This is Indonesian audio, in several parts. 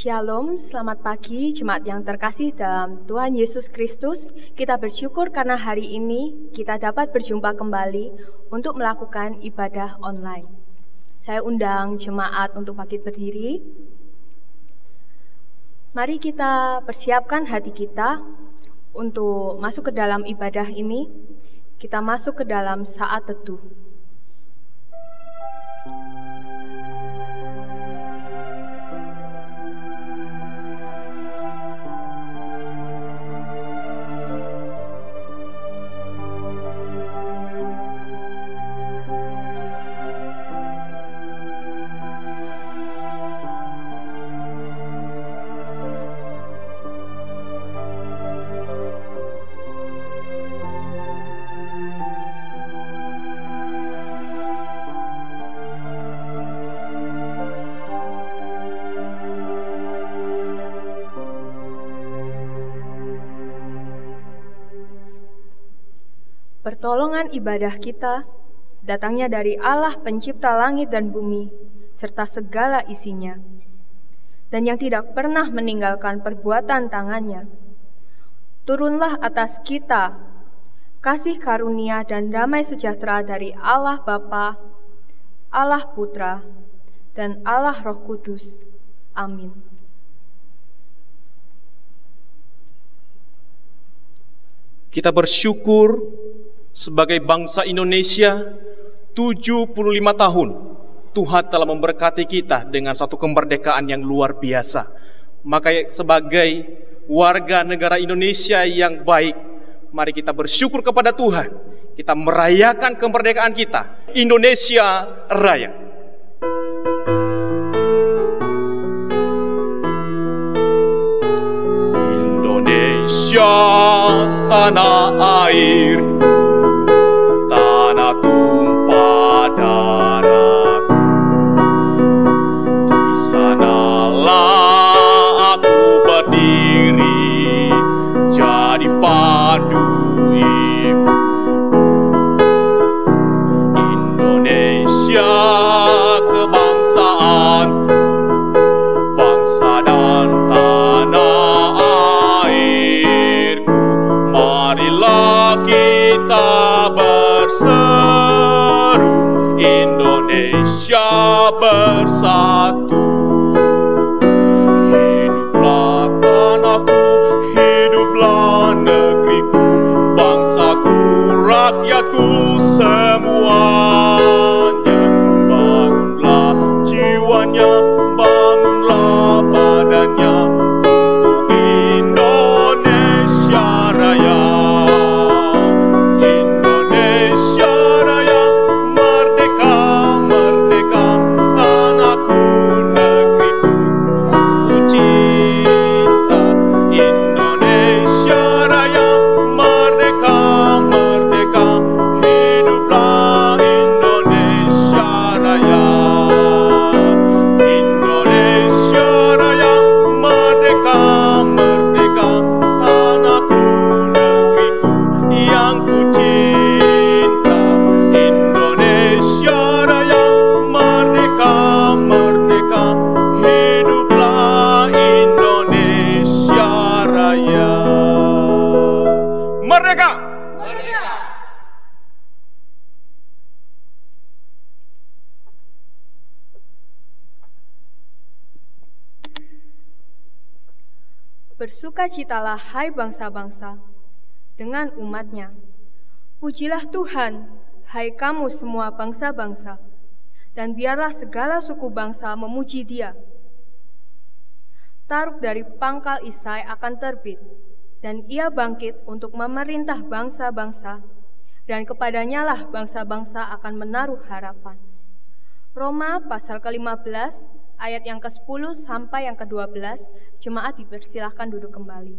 Shalom, selamat pagi jemaat yang terkasih dalam Tuhan Yesus Kristus. Kita bersyukur karena hari ini kita dapat berjumpa kembali untuk melakukan ibadah online. Saya undang jemaat untuk bangkit berdiri. Mari kita persiapkan hati kita untuk masuk ke dalam ibadah ini. Kita masuk ke dalam saat teduh. Pertolongan ibadah kita datangnya dari Allah pencipta langit dan bumi, serta segala isinya, dan yang tidak pernah meninggalkan perbuatan tangannya. Turunlah atas kita kasih karunia dan damai sejahtera dari Allah Bapa, Allah Putra, dan Allah Roh Kudus. Amin. Kita bersyukur sebagai bangsa Indonesia, 75 tahun Tuhan telah memberkati kita dengan satu kemerdekaan yang luar biasa. Maka sebagai warga negara Indonesia yang baik, mari kita bersyukur kepada Tuhan. Kita merayakan kemerdekaan kita. Indonesia Raya. Indonesia tanah airku, tanah tumpah darahku. Di sanalah aku berdiri, jadi pandu ibu. Indonesia kebangsaanku, bangsa dan tanah airku. Marilah kita berseru, Indonesia bersatu. Hiduplah tanahku, hiduplah negeriku, bangsaku, rakyatku semuanya. Bangunlah jiwanya, bangunlah badannya untuk Indonesia Raya. Indonesia Raya, merdeka, merdeka, tanahku, negeriku, ku cinta. Indonesia Raya, merdeka, merdeka, hiduplah Indonesia Raya. Indonesia Raya, merdeka, merdeka, tanahku, negeriku yang ku cinta. Indonesia Raya, merdeka, merdeka, hiduplah Indonesia Raya. Merdeka! Bersukacitalah hai bangsa-bangsa dengan umatnya. Pujilah Tuhan, hai kamu semua bangsa-bangsa, dan biarlah segala suku bangsa memuji Dia. Taruk dari pangkal Isai akan terbit, dan Ia bangkit untuk memerintah bangsa-bangsa, dan kepadanya lah bangsa-bangsa akan menaruh harapan. Roma pasal ke-15 ayat yang ke-10 sampai yang ke-12, jemaat dipersilahkan duduk kembali.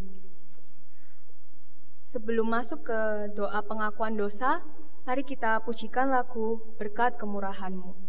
Sebelum masuk ke doa pengakuan dosa, mari kita pujikan lagu Berkat Kemurahan-Mu.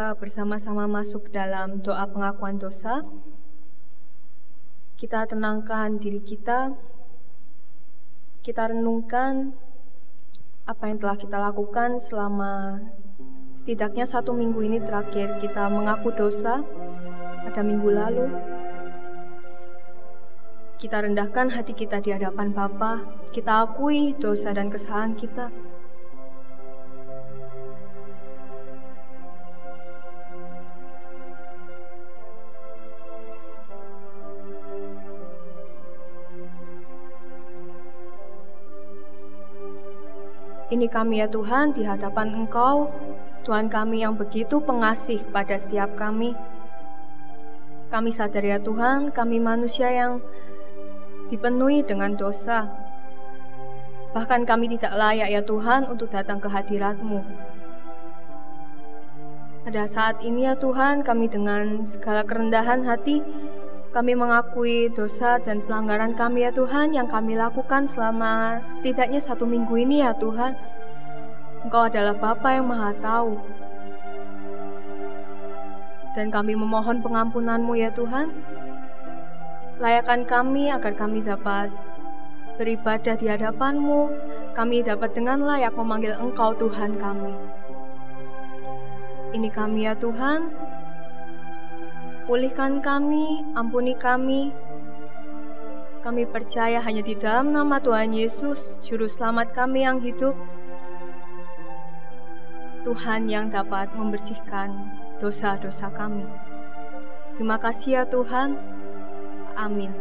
kita bersama-sama masuk dalam doa pengakuan dosa, kita tenangkan diri kita renungkan apa yang telah kita lakukan selama setidaknya 1 minggu ini terakhir kita mengaku dosa pada minggu lalu. Kita rendahkan hati kita di hadapan Bapa, kita akui dosa dan kesalahan kita. Ini kami ya Tuhan di hadapan Engkau, Tuhan kami yang begitu pengasih pada setiap kami. Kami sadar ya Tuhan, kami manusia yang dipenuhi dengan dosa. Bahkan kami tidak layak ya Tuhan untuk datang ke hadirat-Mu. Pada saat ini ya Tuhan, kami dengan segala kerendahan hati, kami mengakui dosa dan pelanggaran kami ya Tuhan yang kami lakukan selama setidaknya 1 minggu ini ya Tuhan. Engkau adalah Bapa yang Maha Tahu. Dan kami memohon pengampunan-Mu ya Tuhan. Layakkan kami agar kami dapat beribadah di hadapan-Mu. Kami dapat dengan layak memanggil Engkau Tuhan kami. Ini kami ya Tuhan. Pulihkan kami, ampuni kami. Kami percaya hanya di dalam nama Tuhan Yesus, Juru Selamat kami yang hidup, Tuhan yang dapat membersihkan dosa-dosa kami. Terima kasih ya Tuhan. Amin.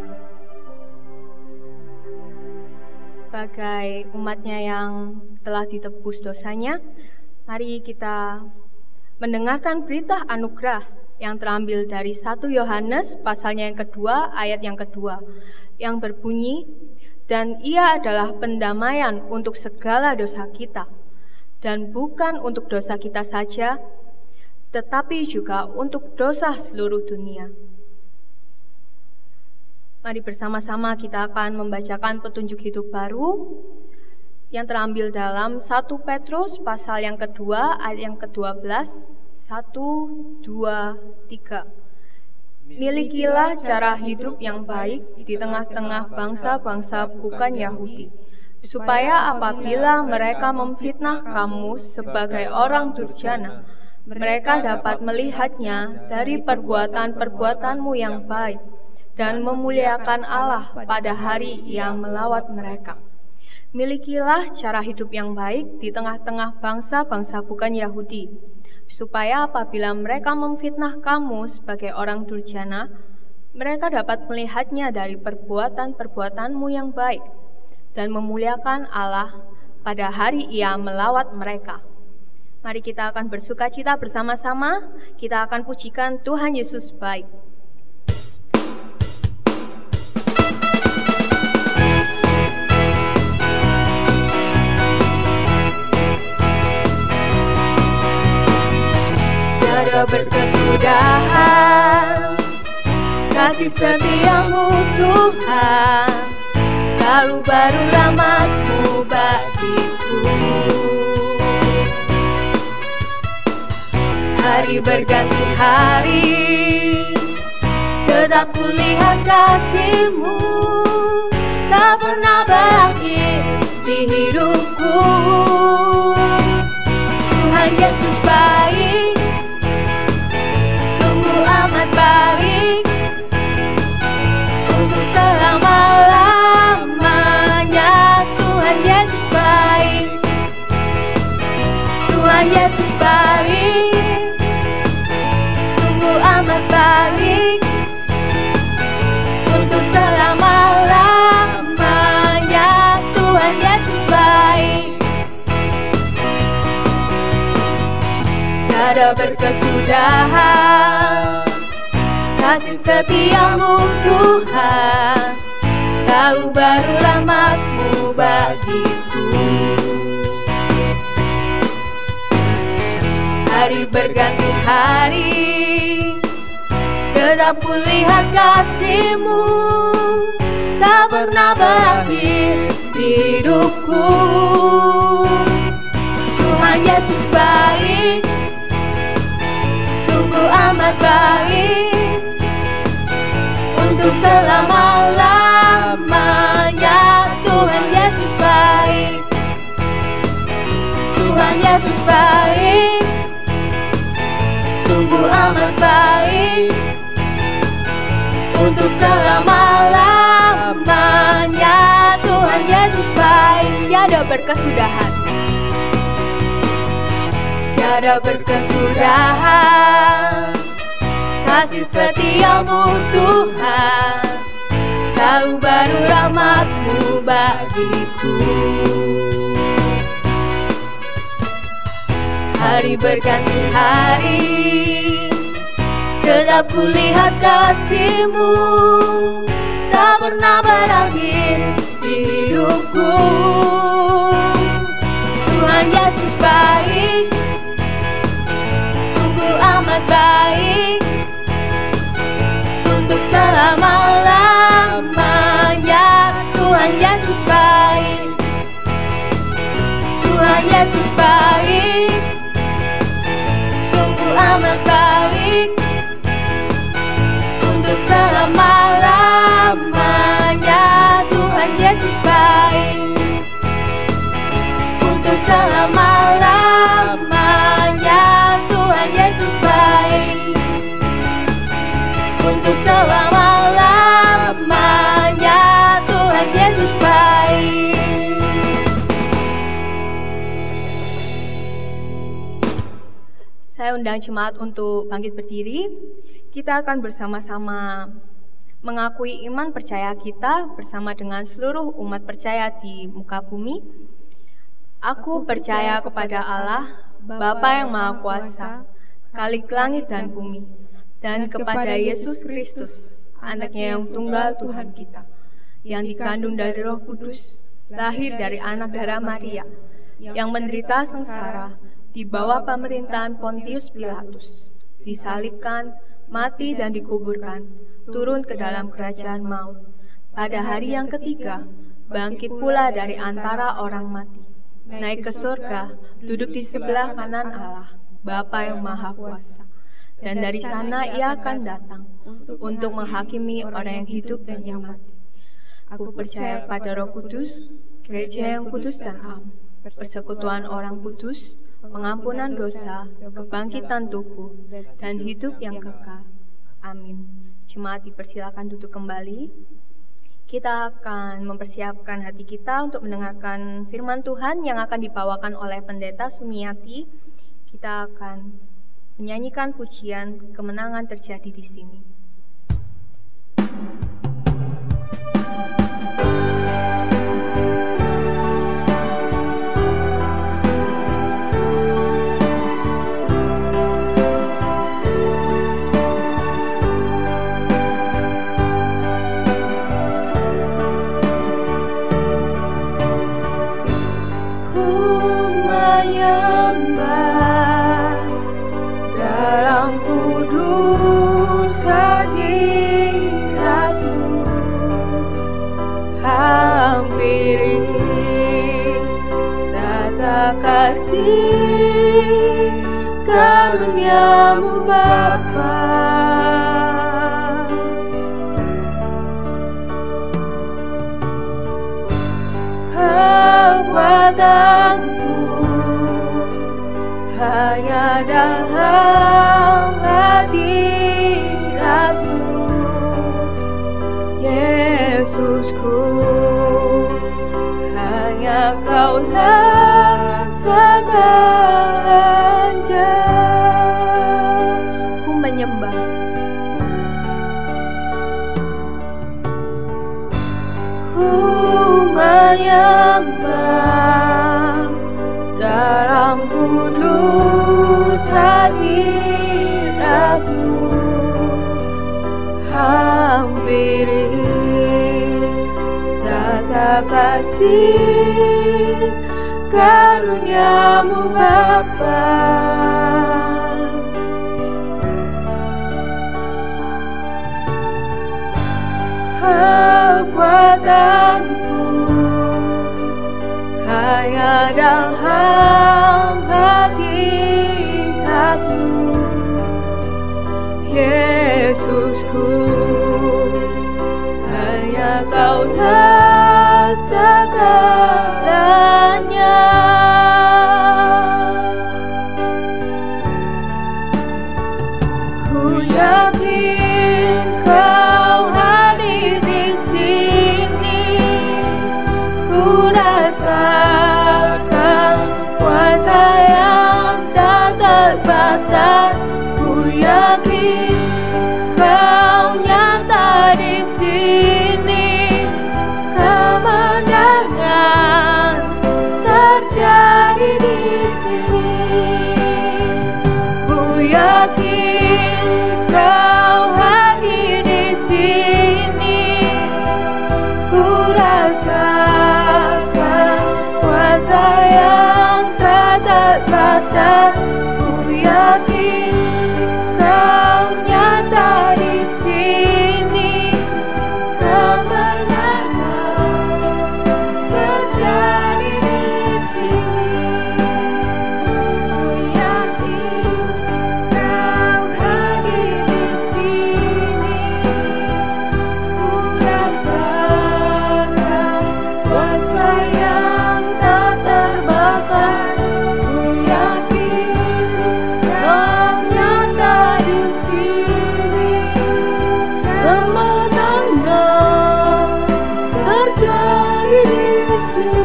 Sebagai umat-Nya yang telah ditebus dosanya, mari kita mendengarkan berita anugerah yang terambil dari 1 Yohanes pasalnya yang kedua, ayat yang kedua, yang berbunyi, "Dan Ia adalah pendamaian untuk segala dosa kita, dan bukan untuk dosa kita saja, tetapi juga untuk dosa seluruh dunia." Mari bersama-sama kita akan membacakan petunjuk hidup baru yang terambil dalam 1 Petrus pasal yang kedua, ayat yang ke-12. 1, 2, 3. Milikilah cara hidup yang baik di tengah-tengah bangsa-bangsa bukan Yahudi, supaya apabila mereka memfitnah kamu sebagai orang durjana, mereka dapat melihatnya dari perbuatan-perbuatanmu yang baik dan memuliakan Allah pada hari yang melawat mereka. Milikilah cara hidup yang baik di tengah-tengah bangsa-bangsa bukan Yahudi, supaya apabila mereka memfitnah kamu sebagai orang durjana, mereka dapat melihatnya dari perbuatan-perbuatanmu yang baik dan memuliakan Allah pada hari Ia melawat mereka. Mari kita akan bersukacita bersama-sama, kita akan pujikan Tuhan Yesus baik. Berkesudahan kasih setiamu Tuhan, selalu baru rahmat-Mu bagiku. Hari berganti hari, tetap kulihat kasih-Mu, tak pernah berakhir di hidupku. Tuhan Yesus baik, amat baik, untuk selama-lamanya. Tuhan Yesus baik, Tuhan Yesus baik, sungguh amat baik, untuk selama-lamanya. Tuhan Yesus baik. Tiada berkesudahan kasih setiamu Tuhan, selalu baru rahmat-Mu bagiku. Hari berganti hari, tetap kulihat kasih-Mu, tak pernah berakhir di hidupku. Tuhan Yesus baik, amat baik, untuk selama-lamanya. Tuhan Yesus baik, Tuhan Yesus baik, sungguh amat baik, untuk selama-lamanya. Tuhan Yesus baik. Tiada berkesudahan, tiada berkesudahan, kasih setiamu Tuhan, selalu baru rahmat-Mu bagiku. Hari berganti hari, tetap kulihat kasih-Mu, tak pernah berakhir di hidupku. Tuhan Yesus baik, sungguh amat baik, untuk selama-lamanya. Tuhan Yesus baik, Tuhan Yesus baik, sungguh amat baik, untuk selama-lamanya. Tuhan Yesus baik, untuk selama-lamanya. Tuhan Yesus baik, untuk selama-lamanya. Tuhan Yesus baik. Saya undang jemaat untuk bangkit berdiri. Kita akan bersama-sama mengakui iman percaya kita bersama dengan seluruh umat percaya di muka bumi. Aku percaya kepada Allah, Bapa yang Maha Kuasa, Khalik langit dan bumi, dan kepada Yesus Kristus, Anaknya yang tunggal Tuhan kita, yang dikandung dari Roh Kudus, lahir dari anak darah Maria, yang menderita sengsara di bawah pemerintahan Pontius Pilatus, disalibkan, mati dan dikuburkan, turun ke dalam kerajaan maut. Pada hari yang ketiga, bangkit pula dari antara orang mati, naik ke surga, duduk di sebelah kanan Allah, Bapa yang Maha Kuasa. Dan dari sana Ia akan datang untuk menghakimi orang yang hidup dan yang mati. Aku percaya pada Roh Kudus, gereja yang kudus dan am, persekutuan orang kudus, pengampunan dosa, kebangkitan tubuh, dan hidup yang kekal. Amin. Jemaat dipersilakan duduk kembali. Kita akan mempersiapkan hati kita untuk mendengarkan firman Tuhan yang akan dibawakan oleh Pendeta Sumiati. Kita akan menyanyikan pujian Kemenangan Terjadi di Sini. Dalam kudus hadirat-Mu, hampiri tata kasih karunia-Mu Bapa. Kekuatanku hanya dalam hadirat-Mu, Yesusku, hanya Kaulah segalanya. Ku menyembah, ku menyembah dalam kudus hadirat-Mu, hampiri tata kasih karunia-Mu Bapa. Kekuatanku hanya dalam hadirat-Mu, Yesusku, hanya Kaulah segalanya. Ku yakin Kau hadir di sini, ku rasakan kuasa yang tak terbatas. Ku yakin Kau nyata di sini, kemenangan terjadi di sini. Ku yakin Kau hadir di sini, ku rasakan kuasa yang tak terbatas. Ku yakin Kau nyata di sini, kemenangan terjadi di sini. Ku yakin Kau hadir di sini, ku rasakan kuasa yang tak terbatas. Ku yakin Kau nyata di sini, kemenangan terjadi di sini.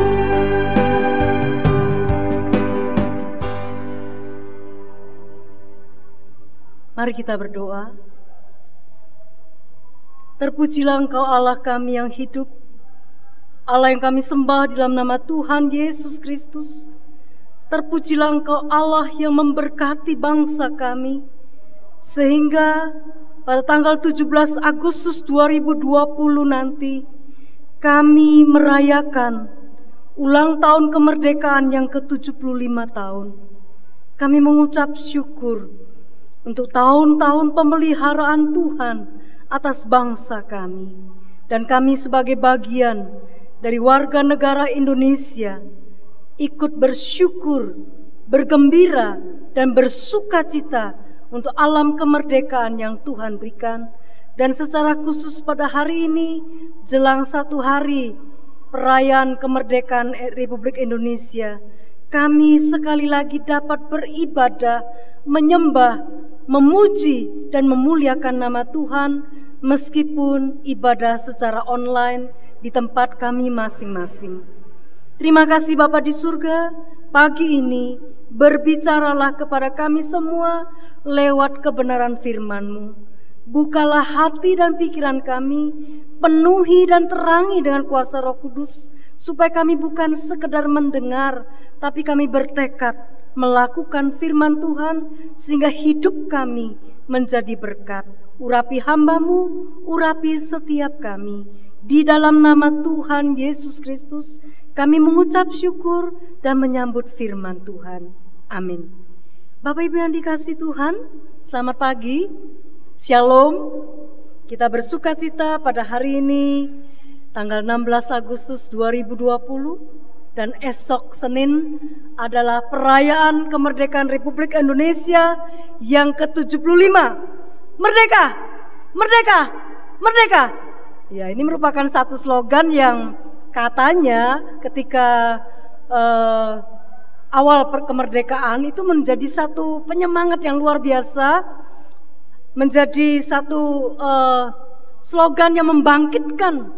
Mari kita berdoa. Terpujilah Engkau Allah kami yang hidup, Allah yang kami sembah di dalam nama Tuhan Yesus Kristus. Terpujilah Engkau Allah yang memberkati bangsa kami, sehingga pada tanggal 17 Agustus 2020 nanti kami merayakan ulang tahun kemerdekaan yang ke-75 tahun. Kami mengucap syukur untuk tahun-tahun pemeliharaan Tuhan atas bangsa kami. Dan kami sebagai bagian dari warga negara Indonesia ikut bersyukur, bergembira, dan bersukacita untuk alam kemerdekaan yang Tuhan berikan. Dan secara khusus pada hari ini, jelang 1 hari perayaan kemerdekaan Republik Indonesia, kami sekali lagi dapat beribadah, menyembah, memuji, dan memuliakan nama Tuhan, meskipun ibadah secara online di tempat kami masing-masing. Terima kasih Bapa di surga, pagi ini berbicaralah kepada kami semua lewat kebenaran firman-Mu. Bukalah hati dan pikiran kami, penuhi dan terangi dengan kuasa Roh Kudus, supaya kami bukan sekedar mendengar, tapi kami bertekad melakukan firman Tuhan, sehingga hidup kami menjadi berkat. Urapi hamba-Mu, urapi setiap kami. Di dalam nama Tuhan Yesus Kristus, kami mengucap syukur dan menyambut firman Tuhan. Amin. Bapak Ibu yang dikasihi Tuhan, selamat pagi. Shalom. Kita bersuka cita pada hari ini, tanggal 16 Agustus 2020, dan esok Senin adalah perayaan kemerdekaan Republik Indonesia yang ke-75. Merdeka! Merdeka! Merdeka! Ya, ini merupakan satu slogan yang katanya ketika awal kemerdekaan itu menjadi satu penyemangat yang luar biasa, menjadi satu slogan yang membangkitkan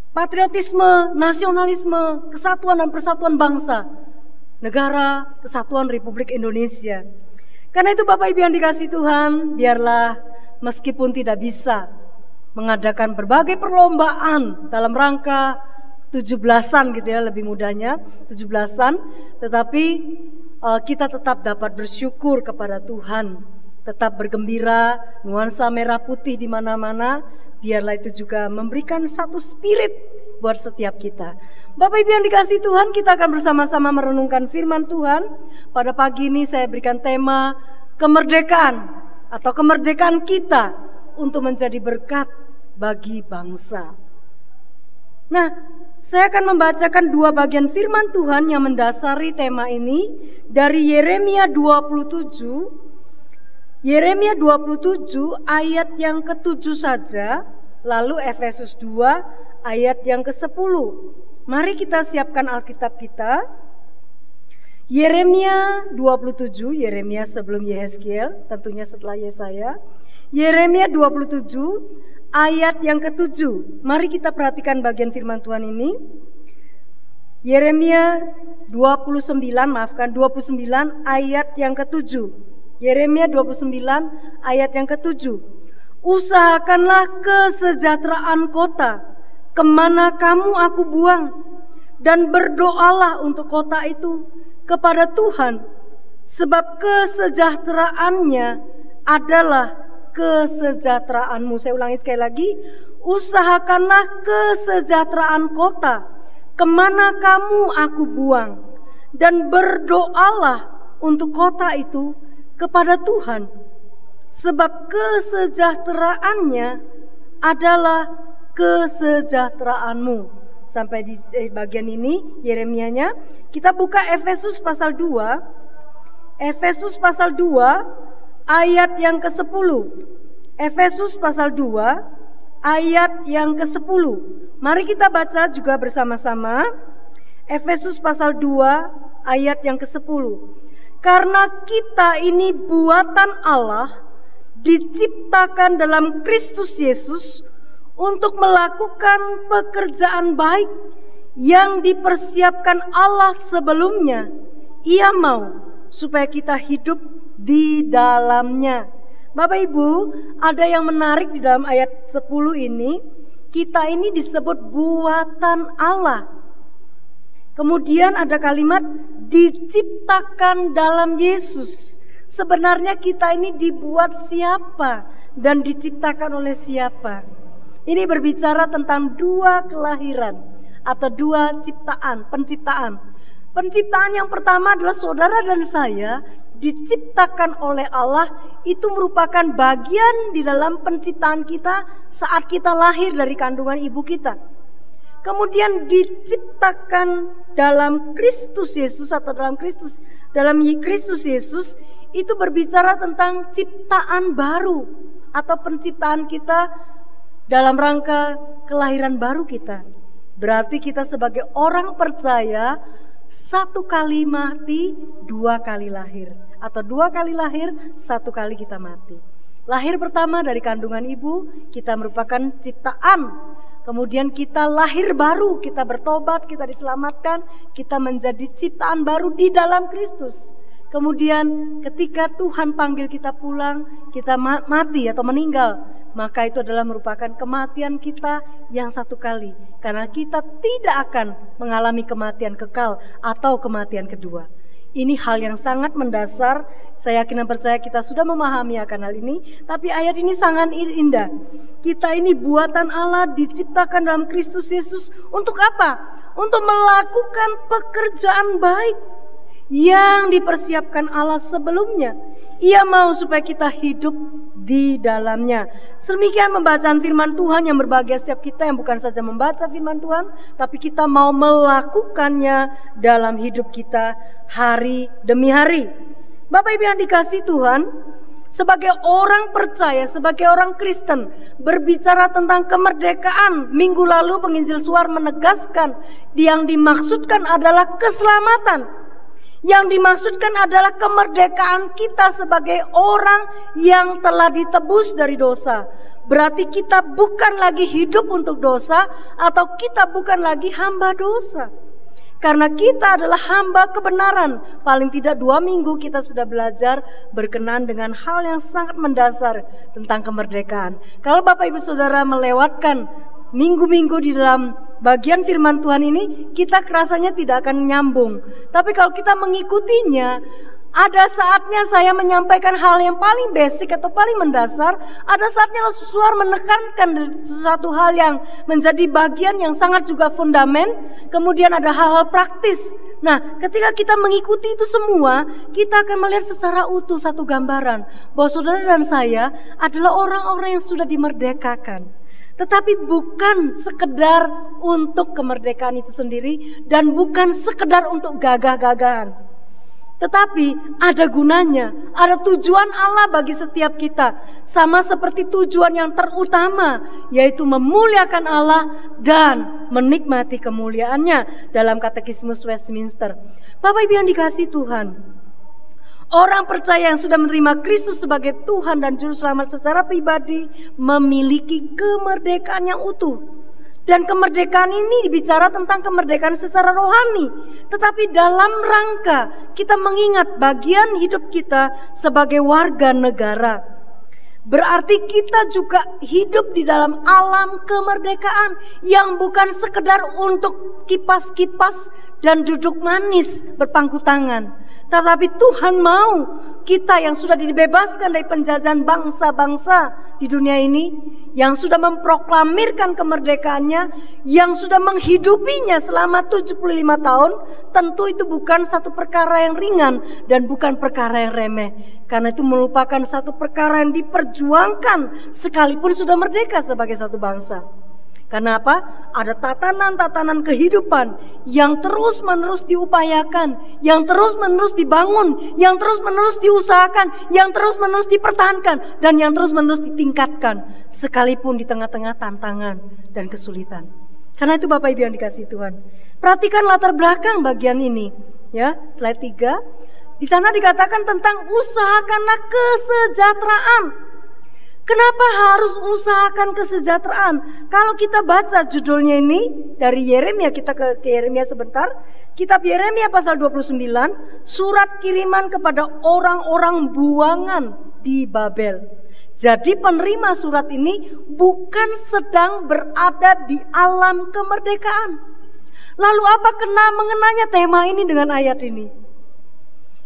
patriotisme, nasionalisme, kesatuan dan persatuan bangsa, negara kesatuan Republik Indonesia. Karena itu Bapak Ibu yang dikasihi Tuhan, biarlah meskipun tidak bisa mengadakan berbagai perlombaan dalam rangka 17-an gitu ya, lebih mudahnya 17-an, tetapi kita tetap dapat bersyukur kepada Tuhan, tetap bergembira, nuansa merah putih di mana-mana. Biarlah itu juga memberikan satu spirit buat setiap kita. Bapak Ibu yang dikasihi Tuhan, kita akan bersama-sama merenungkan firman Tuhan. Pada pagi ini saya berikan tema kemerdekaan atau kemerdekaan kita untuk menjadi berkat bagi bangsa. Nah, saya akan membacakan 2 bagian firman Tuhan yang mendasari tema ini dari Yeremia 27 Yeremia 27 ayat yang ke-7 saja, lalu Efesus 2 ayat yang ke-10. Mari kita siapkan Alkitab kita. Yeremia 27, Yeremia sebelum Yehezkiel, tentunya setelah Yesaya. Yeremia 27 ayat yang ke-7. Mari kita perhatikan bagian firman Tuhan ini. Yeremia 29 ayat yang ke-7. Yeremia 29 ayat yang ke-7. Usahakanlah kesejahteraan kota, kemana kamu aku buang, dan berdoalah untuk kota itu kepada Tuhan, sebab kesejahteraannya adalah kesejahteraanmu. Saya ulangi sekali lagi. Usahakanlah kesejahteraan kota, kemana kamu aku buang, dan berdoalah untuk kota itu kepada Tuhan, sebab kesejahteraannya adalah kesejahteraanmu. Sampai di bagian ini Yeremianya. Kita buka Efesus pasal 2. Efesus pasal 2 ayat yang ke-10. Efesus pasal 2 ayat yang ke-10. Mari kita baca juga bersama-sama. Efesus pasal 2 ayat yang ke-10. Karena kita ini buatan Allah, diciptakan dalam Kristus Yesus untuk melakukan pekerjaan baik yang dipersiapkan Allah sebelumnya. Ia mau supaya kita hidup di dalamnya. Bapak Ibu, ada yang menarik di dalam ayat 10 ini. Kita ini disebut buatan Allah. Kemudian ada kalimat diciptakan dalam Yesus. Sebenarnya kita ini dibuat siapa dan diciptakan oleh siapa? Ini berbicara tentang dua kelahiran atau dua ciptaan, penciptaan. Penciptaan yang pertama adalah saudara dan saya diciptakan oleh Allah. Itu merupakan bagian di dalam penciptaan kita saat kita lahir dari kandungan ibu kita. Kemudian diciptakan dalam Kristus Yesus atau dalam Kristus Yesus, itu berbicara tentang ciptaan baru atau penciptaan kita dalam rangka kelahiran baru kita. Berarti kita sebagai orang percaya, satu kali mati, dua kali lahir, atau dua kali lahir, satu kali kita mati. Lahir pertama dari kandungan ibu, kita merupakan ciptaan. Kemudian kita lahir baru, kita bertobat, kita diselamatkan, kita menjadi ciptaan baru di dalam Kristus. Kemudian ketika Tuhan panggil kita pulang, kita mati atau meninggal, maka itu adalah merupakan kematian kita yang satu kali. Karena kita tidak akan mengalami kematian kekal atau kematian kedua. Ini hal yang sangat mendasar. Saya yakin dan percaya kita sudah memahami akan hal ini. Tapi ayat ini sangat indah. Kita ini buatan Allah, diciptakan dalam Kristus Yesus. Untuk apa? Untuk melakukan pekerjaan baik yang dipersiapkan Allah sebelumnya. Ia mau supaya kita hidup di dalamnya. Sedemikian pembacaan firman Tuhan, yang berbahagia setiap kita yang bukan saja membaca firman Tuhan, tapi kita mau melakukannya dalam hidup kita hari demi hari. Bapak Ibu yang dikasihi Tuhan, sebagai orang percaya, sebagai orang Kristen, berbicara tentang kemerdekaan. Minggu lalu penginjil Suar menegaskan yang dimaksudkan adalah keselamatan. Yang dimaksudkan adalah kemerdekaan kita sebagai orang yang telah ditebus dari dosa. Berarti kita bukan lagi hidup untuk dosa, atau kita bukan lagi hamba dosa. Karena kita adalah hamba kebenaran. Paling tidak 2 minggu kita sudah belajar berkenan dengan hal yang sangat mendasar tentang kemerdekaan. Kalau Bapak Ibu Saudara melewatkan minggu-minggu di dalam bagian firman Tuhan ini, kita rasanya tidak akan nyambung. Tapi kalau kita mengikutinya, ada saatnya saya menyampaikan hal yang paling basic atau paling mendasar. Ada saatnya Suar menekankan sesuatu hal yang menjadi bagian yang sangat juga fundamen. Kemudian ada hal-hal praktis. Nah, ketika kita mengikuti itu semua, kita akan melihat secara utuh satu gambaran bahwa saudara dan saya adalah orang-orang yang sudah dimerdekakan. Tetapi bukan sekedar untuk kemerdekaan itu sendiri, dan bukan sekedar untuk gagah-gagahan. Tetapi ada gunanya, ada tujuan Allah bagi setiap kita. Sama seperti tujuan yang terutama, yaitu memuliakan Allah dan menikmati kemuliaannya dalam Katekismus Westminster. Bapak Ibu yang dikasihi Tuhan, orang percaya yang sudah menerima Kristus sebagai Tuhan dan Juru Selamat secara pribadi memiliki kemerdekaan yang utuh. Dan kemerdekaan ini bicara tentang kemerdekaan secara rohani. Tetapi dalam rangka kita mengingat bagian hidup kita sebagai warga negara. Berarti kita juga hidup di dalam alam kemerdekaan yang bukan sekedar untuk kipas-kipas dan duduk manis berpangku tangan. Tetapi Tuhan mau kita yang sudah dibebaskan dari penjajahan bangsa-bangsa di dunia ini, yang sudah memproklamirkan kemerdekaannya, yang sudah menghidupinya selama 75 tahun, tentu itu bukan satu perkara yang ringan dan bukan perkara yang remeh. Karena itu merupakan satu perkara yang diperjuangkan sekalipun sudah merdeka sebagai satu bangsa. Karena apa? Ada tatanan-tatanan kehidupan yang terus-menerus diupayakan, yang terus-menerus dibangun, yang terus-menerus diusahakan, yang terus-menerus dipertahankan, dan yang terus-menerus ditingkatkan, sekalipun di tengah-tengah tantangan dan kesulitan. Karena itu Bapak Ibu yang dikasihi Tuhan, perhatikan latar belakang bagian ini, ya, slide 3. Di sana dikatakan tentang usahakanlah kesejahteraan. Kenapa harus usahakan kesejahteraan? Kalau kita baca judulnya ini dari Yeremia, kita ke Yeremia sebentar. Kitab Yeremia pasal 29, surat kiriman kepada orang-orang buangan di Babel. Jadi penerima surat ini bukan sedang berada di alam kemerdekaan. Lalu apa mengenanya tema ini dengan ayat ini?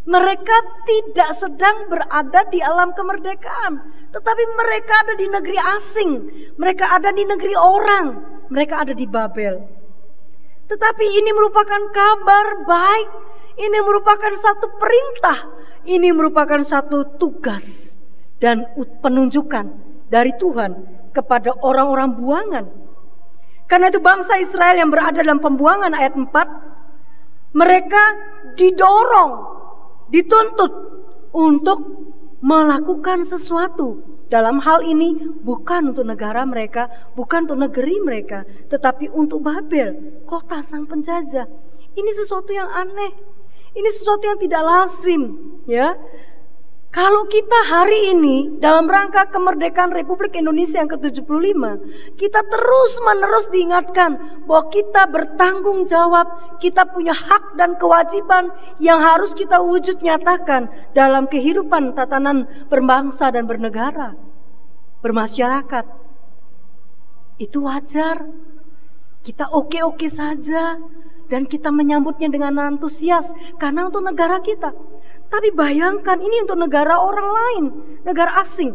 Mereka tidak sedang berada di alam kemerdekaan, tetapi mereka ada di negeri asing, mereka ada di negeri orang, mereka ada di Babel. Tetapi ini merupakan kabar baik, ini merupakan satu perintah, ini merupakan satu tugas dan penunjukan dari Tuhan kepada orang-orang buangan. Karena itu bangsa Israel yang berada dalam pembuangan ayat 4, mereka didorong, dituntut untuk melakukan sesuatu. Dalam hal ini bukan untuk negara mereka, bukan untuk negeri mereka, tetapi untuk Babel, kota sang penjajah. Ini sesuatu yang aneh, ini sesuatu yang tidak lazim, ya. Kalau kita hari ini dalam rangka kemerdekaan Republik Indonesia yang ke-75, kita terus-menerus diingatkan bahwa kita bertanggung jawab, kita punya hak dan kewajiban yang harus kita wujud nyatakan dalam kehidupan tatanan berbangsa dan bernegara, bermasyarakat. Itu wajar. Kita oke-oke saja dan kita menyambutnya dengan antusias karena untuk negara kita. Tapi bayangkan ini untuk negara orang lain, negara asing.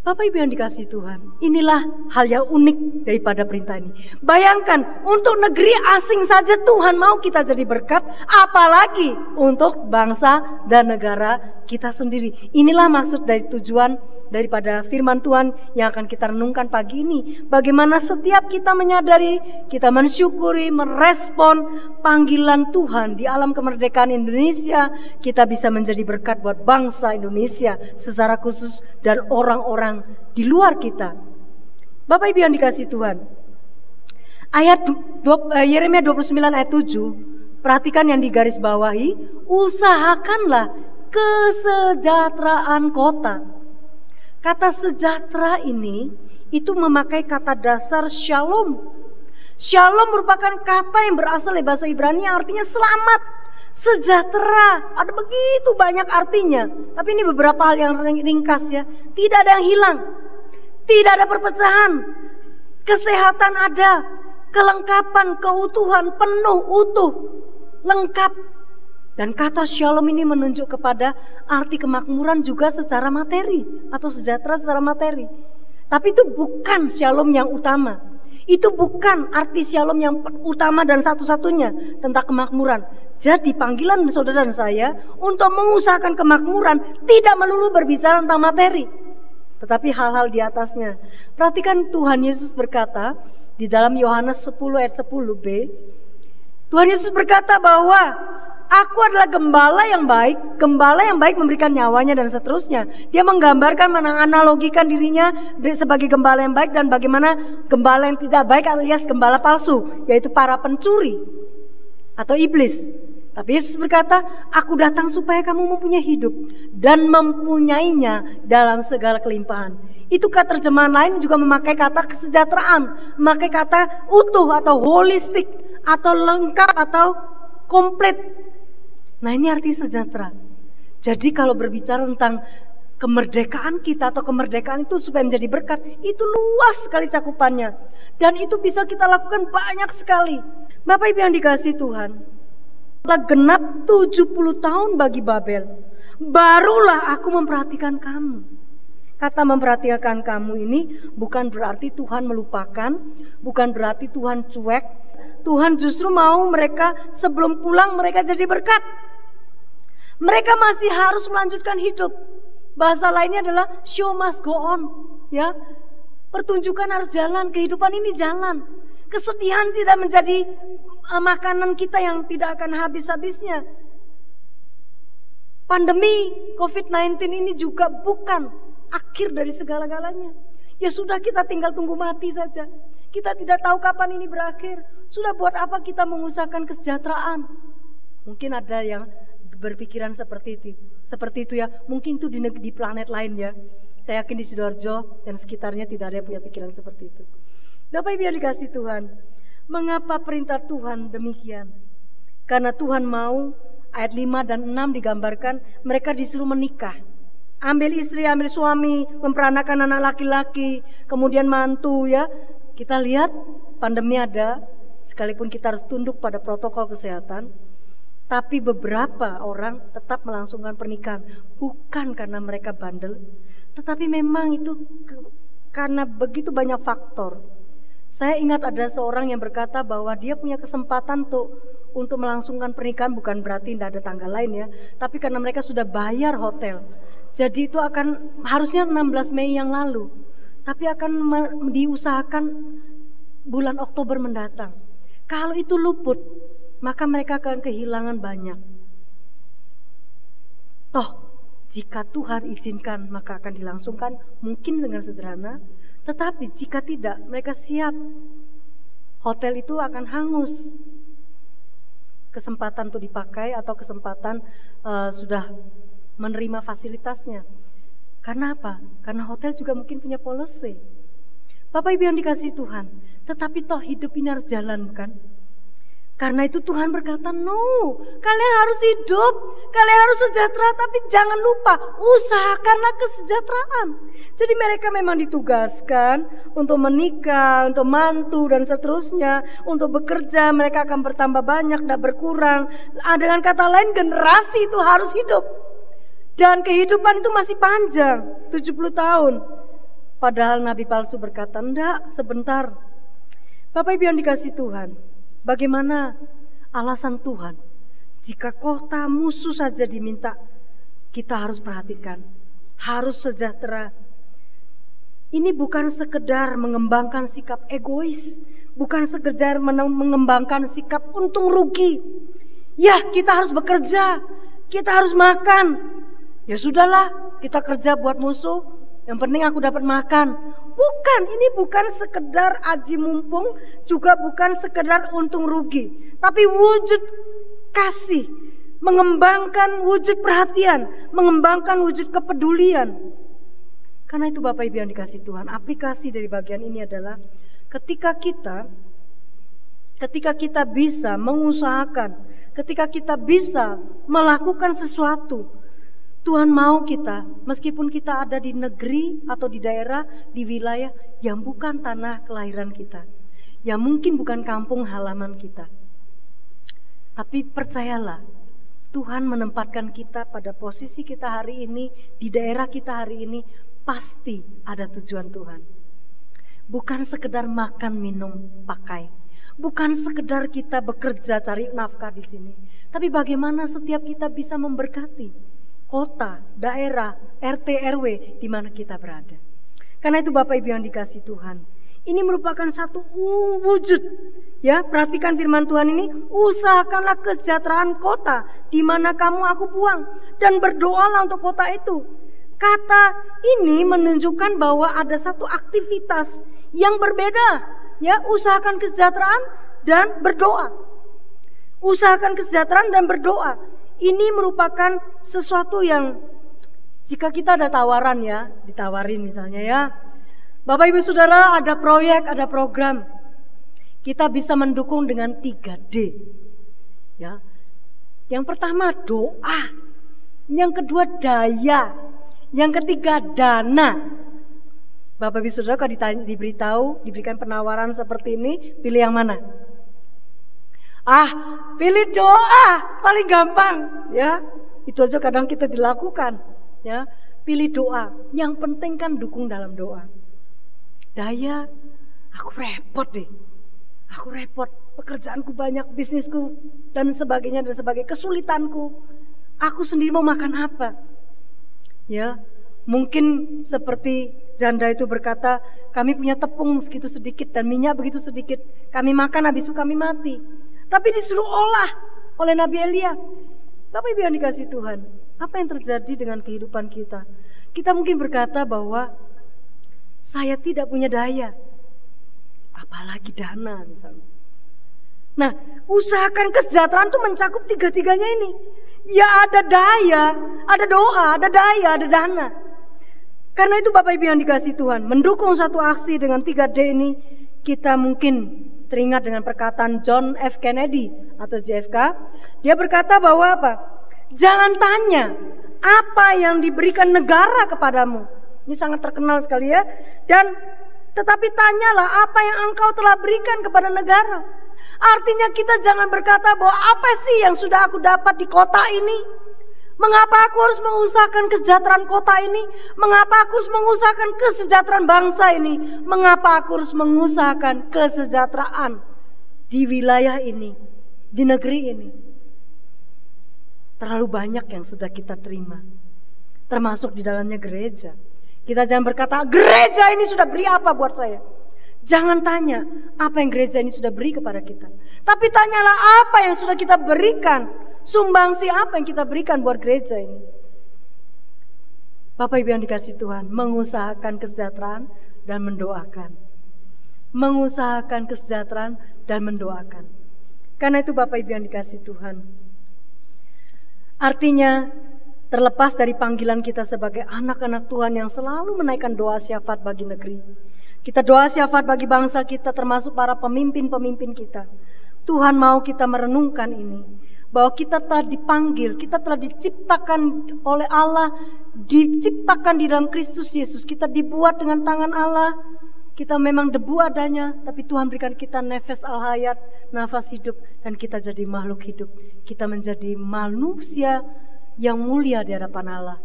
Bapak Ibu yang dikasihi Tuhan, inilah hal yang unik daripada perintah ini. Bayangkan untuk negeri asing saja Tuhan mau kita jadi berkat, apalagi untuk bangsa dan negara kita sendiri. Inilah maksud dari tujuan daripada firman Tuhan yang akan kita renungkan pagi ini. Bagaimana setiap kita menyadari, kita mensyukuri, merespon panggilan Tuhan di alam kemerdekaan Indonesia, kita bisa menjadi berkat buat bangsa Indonesia secara khusus dan orang-orang di luar kita. Bapak Ibu yang dikasihi Tuhan, ayat Yeremia 29 ayat 7, perhatikan yang digaris bawahi, usahakanlah kesejahteraan kota. Kata sejahtera ini itu memakai kata dasar shalom. Shalom merupakan kata yang berasal dari bahasa Ibrani yang artinya selamat, sejahtera. Ada begitu banyak artinya, tapi ini beberapa hal yang ringkas ya. Tidak ada yang hilang, tidak ada perpecahan, kesehatan ada, kelengkapan, keutuhan, penuh, utuh, lengkap. Dan kata shalom ini menunjuk kepada arti kemakmuran juga secara materi atau sejahtera secara materi. Tapi itu bukan shalom yang utama. Itu bukan arti shalom yang utama dan satu-satunya tentang kemakmuran. Jadi panggilan saudara dan saya untuk mengusahakan kemakmuran tidak melulu berbicara tentang materi, tetapi hal-hal di atasnya. Perhatikan Tuhan Yesus berkata di dalam Yohanes 10 ayat 10b. Tuhan Yesus berkata bahwa Aku adalah gembala yang baik. Gembala yang baik memberikan nyawanya dan seterusnya. Dia menggambarkan, menganalogikan dirinya sebagai gembala yang baik dan bagaimana gembala yang tidak baik alias gembala palsu, yaitu para pencuri atau iblis. Tapi Yesus berkata, aku datang supaya kamu mempunyai hidup dan mempunyainya dalam segala kelimpahan. Itu kata terjemahan lain juga memakai kata kesejahteraan, memakai kata utuh atau holistik atau lengkap atau komplit. Nah, ini arti sejahtera. Jadi kalau berbicara tentang kemerdekaan kita atau kemerdekaan itu supaya menjadi berkat, itu luas sekali cakupannya. Dan itu bisa kita lakukan banyak sekali. Bapak Ibu yang dikasihi Tuhan, setelah genap 70 tahun bagi Babel, barulah aku memperhatikan kamu. Kata memperhatikan kamu ini bukan berarti Tuhan melupakan, bukan berarti Tuhan cuek. Tuhan justru mau mereka sebelum pulang mereka jadi berkat. Mereka masih harus melanjutkan hidup. Bahasa lainnya adalah show must go on, ya. Pertunjukan harus jalan, kehidupan ini jalan. Kesedihan tidak menjadi makanan kita yang tidak akan habis-habisnya. Pandemi COVID-19 ini juga bukan akhir dari segala-galanya. Ya sudah, kita tinggal tunggu mati saja. Kita tidak tahu kapan ini berakhir. Sudah, buat apa kita mengusahakan kesejahteraan? Mungkin ada yang berpikiran seperti itu ya. Mungkin itu di planet lain ya. Saya yakin di Sidoarjo dan sekitarnya tidak ada yang punya pikiran seperti itu. Bapak Ibu yang dikasihi Tuhan, mengapa perintah Tuhan demikian? Karena Tuhan mau, ayat 5 dan 6 digambarkan, mereka disuruh menikah. Ambil istri, ambil suami, memperanakan anak laki-laki, kemudian mantu ya. Kita lihat pandemi ada, sekalipun kita harus tunduk pada protokol kesehatan, tapi beberapa orang tetap melangsungkan pernikahan. Bukan karena mereka bandel, tetapi memang itu karena begitu banyak faktor. Saya ingat ada seorang yang berkata bahwa dia punya kesempatan untuk melangsungkan pernikahan, bukan berarti tidak ada tanggal lain ya, tapi karena mereka sudah bayar hotel. Jadi itu akan harusnya 16 Mei yang lalu, tapi akan diusahakan bulan Oktober mendatang. Kalau itu luput, maka mereka akan kehilangan banyak. Toh, jika Tuhan izinkan, maka akan dilangsungkan mungkin dengan sederhana. Tetapi jika tidak, mereka siap. Hotel itu akan hangus. Kesempatan untuk dipakai atau kesempatan sudah menerima fasilitasnya. Karena apa? Karena hotel juga mungkin punya policy. Bapak Ibu yang dikasihi Tuhan, tetapi toh hidup ini harus jalan, bukan? Karena itu Tuhan berkata, no, kalian harus hidup, kalian harus sejahtera, tapi jangan lupa, usahakanlah kesejahteraan. Jadi mereka memang ditugaskan untuk menikah, untuk mantu dan seterusnya, untuk bekerja, mereka akan bertambah banyak, tidak berkurang. Dengan kata lain, generasi itu harus hidup. Dan kehidupan itu masih panjang, 70 tahun. Padahal Nabi palsu berkata, enggak, sebentar. Bapak Ibu yang dikasihi Tuhan, bagaimana alasan Tuhan? Jika kota musuh saja diminta, kita harus perhatikan, harus sejahtera. Ini bukan sekedar mengembangkan sikap egois, bukan sekedar mengembangkan sikap untung rugi. Ya, kita harus bekerja, kita harus makan. Ya sudahlah, kita kerja buat musuh, yang penting aku dapat makan. Bukan, ini bukan sekedar aji mumpung, juga bukan sekedar untung rugi, tapi wujud kasih, mengembangkan wujud perhatian, mengembangkan wujud kepedulian. Karena itu Bapak Ibu yang dikasihi Tuhan, aplikasi dari bagian ini adalah ketika kita bisa mengusahakan, ketika kita bisa melakukan sesuatu, Tuhan mau kita, meskipun kita ada di negeri atau di daerah, di wilayah yang bukan tanah kelahiran kita, yang mungkin bukan kampung halaman kita, tapi percayalah, Tuhan menempatkan kita pada posisi kita hari ini, di daerah kita hari ini, pasti ada tujuan Tuhan. Bukan sekedar makan, minum, pakai, bukan sekedar kita bekerja cari nafkah di sini, tapi bagaimana setiap kita bisa memberkati kota, daerah, RT, RW di mana kita berada. Karena itu Bapak Ibu yang dikasihi Tuhan, Ini merupakan satu wujud. Ya, perhatikan firman Tuhan ini, usahakanlah kesejahteraan kota di mana kamu aku buang dan berdoalah untuk kota itu. Kata ini menunjukkan bahwa ada satu aktivitas yang berbeda, ya, usahakan kesejahteraan dan berdoa. Usahakan kesejahteraan dan berdoa. Ini merupakan sesuatu yang jika kita ada tawaran, ya, ditawarin misalnya, ya, Bapak Ibu Saudara, ada proyek, ada program, kita bisa mendukung dengan 3D. Ya. Yang pertama doa, yang kedua daya, yang ketiga dana. Bapak Ibu Saudara, kalau diberikan penawaran seperti ini, pilih yang mana? Pilih doa, paling gampang, ya. Itu aja kadang kita dilakukan, ya. Pilih doa. Yang penting kan dukung dalam doa. Daya, aku repot deh. Aku repot, pekerjaanku banyak, bisnisku dan sebagainya, kesulitanku. Aku sendiri mau makan apa? Ya, mungkin seperti janda itu berkata, kami punya tepung segitu sedikit dan minyak begitu sedikit. Kami makan, habis itu kami mati. Tapi disuruh olah oleh Nabi Elia. Bapak Ibu yang dikasihi Tuhan, apa yang terjadi dengan kehidupan kita? Kita mungkin berkata bahwa saya tidak punya daya, apalagi dana misalnya. Nah, usahakan kesejahteraan itu mencakup tiga-tiganya ini. Ya, ada daya, ada doa, ada daya, ada dana. Karena itu Bapak Ibu yang dikasihi Tuhan, mendukung satu aksi dengan 3D ini, kita mungkin teringat dengan perkataan John F. Kennedy atau JFK. Dia berkata bahwa apa? Jangan tanya apa yang diberikan negara kepadamu. Ini sangat terkenal sekali, ya. Dan tetapi tanyalah apa yang engkau telah berikan kepada negara. Artinya kita jangan berkata bahwa apa sih yang sudah aku dapat di kota ini? Mengapa aku harus mengusahakan kesejahteraan kota ini? Mengapa aku harus mengusahakan kesejahteraan bangsa ini? Mengapa aku harus mengusahakan kesejahteraan di wilayah ini, di negeri ini? Terlalu banyak yang sudah kita terima, termasuk di dalamnya gereja. Kita jangan berkata, gereja ini sudah beri apa buat saya. Jangan tanya apa yang gereja ini sudah beri kepada kita. Tapi tanyalah apa yang sudah kita berikan. Sumbangsi apa yang kita berikan buat gereja ini. Bapak Ibu yang dikasihi Tuhan, mengusahakan kesejahteraan dan mendoakan. Mengusahakan kesejahteraan dan mendoakan. Karena itu Bapak Ibu yang dikasihi Tuhan, artinya terlepas dari panggilan kita sebagai anak-anak Tuhan yang selalu menaikkan doa syafaat bagi negeri, kita doa syafaat bagi bangsa kita, termasuk para pemimpin-pemimpin kita. Tuhan mau kita merenungkan ini, bahwa kita telah dipanggil, kita telah diciptakan oleh Allah, diciptakan di dalam Kristus Yesus. Kita dibuat dengan tangan Allah. Kita memang debu adanya, tapi Tuhan berikan kita nafas al-hayat, nafas hidup, dan kita jadi makhluk hidup. Kita menjadi manusia yang mulia di hadapan Allah.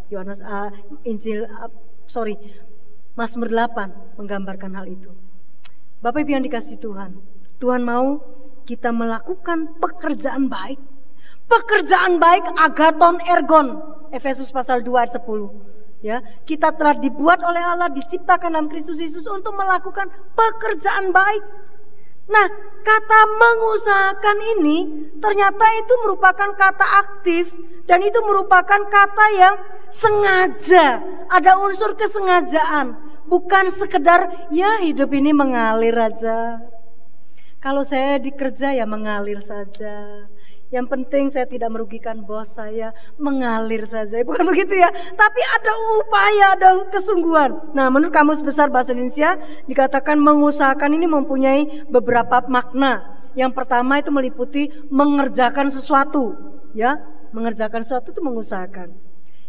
Mazmur 8 menggambarkan hal itu. Bapak Ibu yang dikasihi Tuhan, Tuhan mau kita melakukan pekerjaan baik. Pekerjaan baik agaton ergon, Efesus pasal 2 ayat 10. Ya, kita telah dibuat oleh Allah, diciptakan dalam Kristus Yesus untuk melakukan pekerjaan baik. Nah, kata mengusahakan ini ternyata itu merupakan kata aktif dan itu merupakan kata yang sengaja, ada unsur kesengajaan, bukan sekedar ya hidup ini mengalir aja. Kalau saya dikerja ya mengalir saja. Yang penting saya tidak merugikan bos saya, mengalir saja. Bukan begitu ya, tapi ada upaya, ada kesungguhan. Nah, menurut Kamus Besar Bahasa Indonesia dikatakan mengusahakan ini mempunyai beberapa makna. Yang pertama itu meliputi mengerjakan sesuatu, ya, mengerjakan sesuatu itu mengusahakan.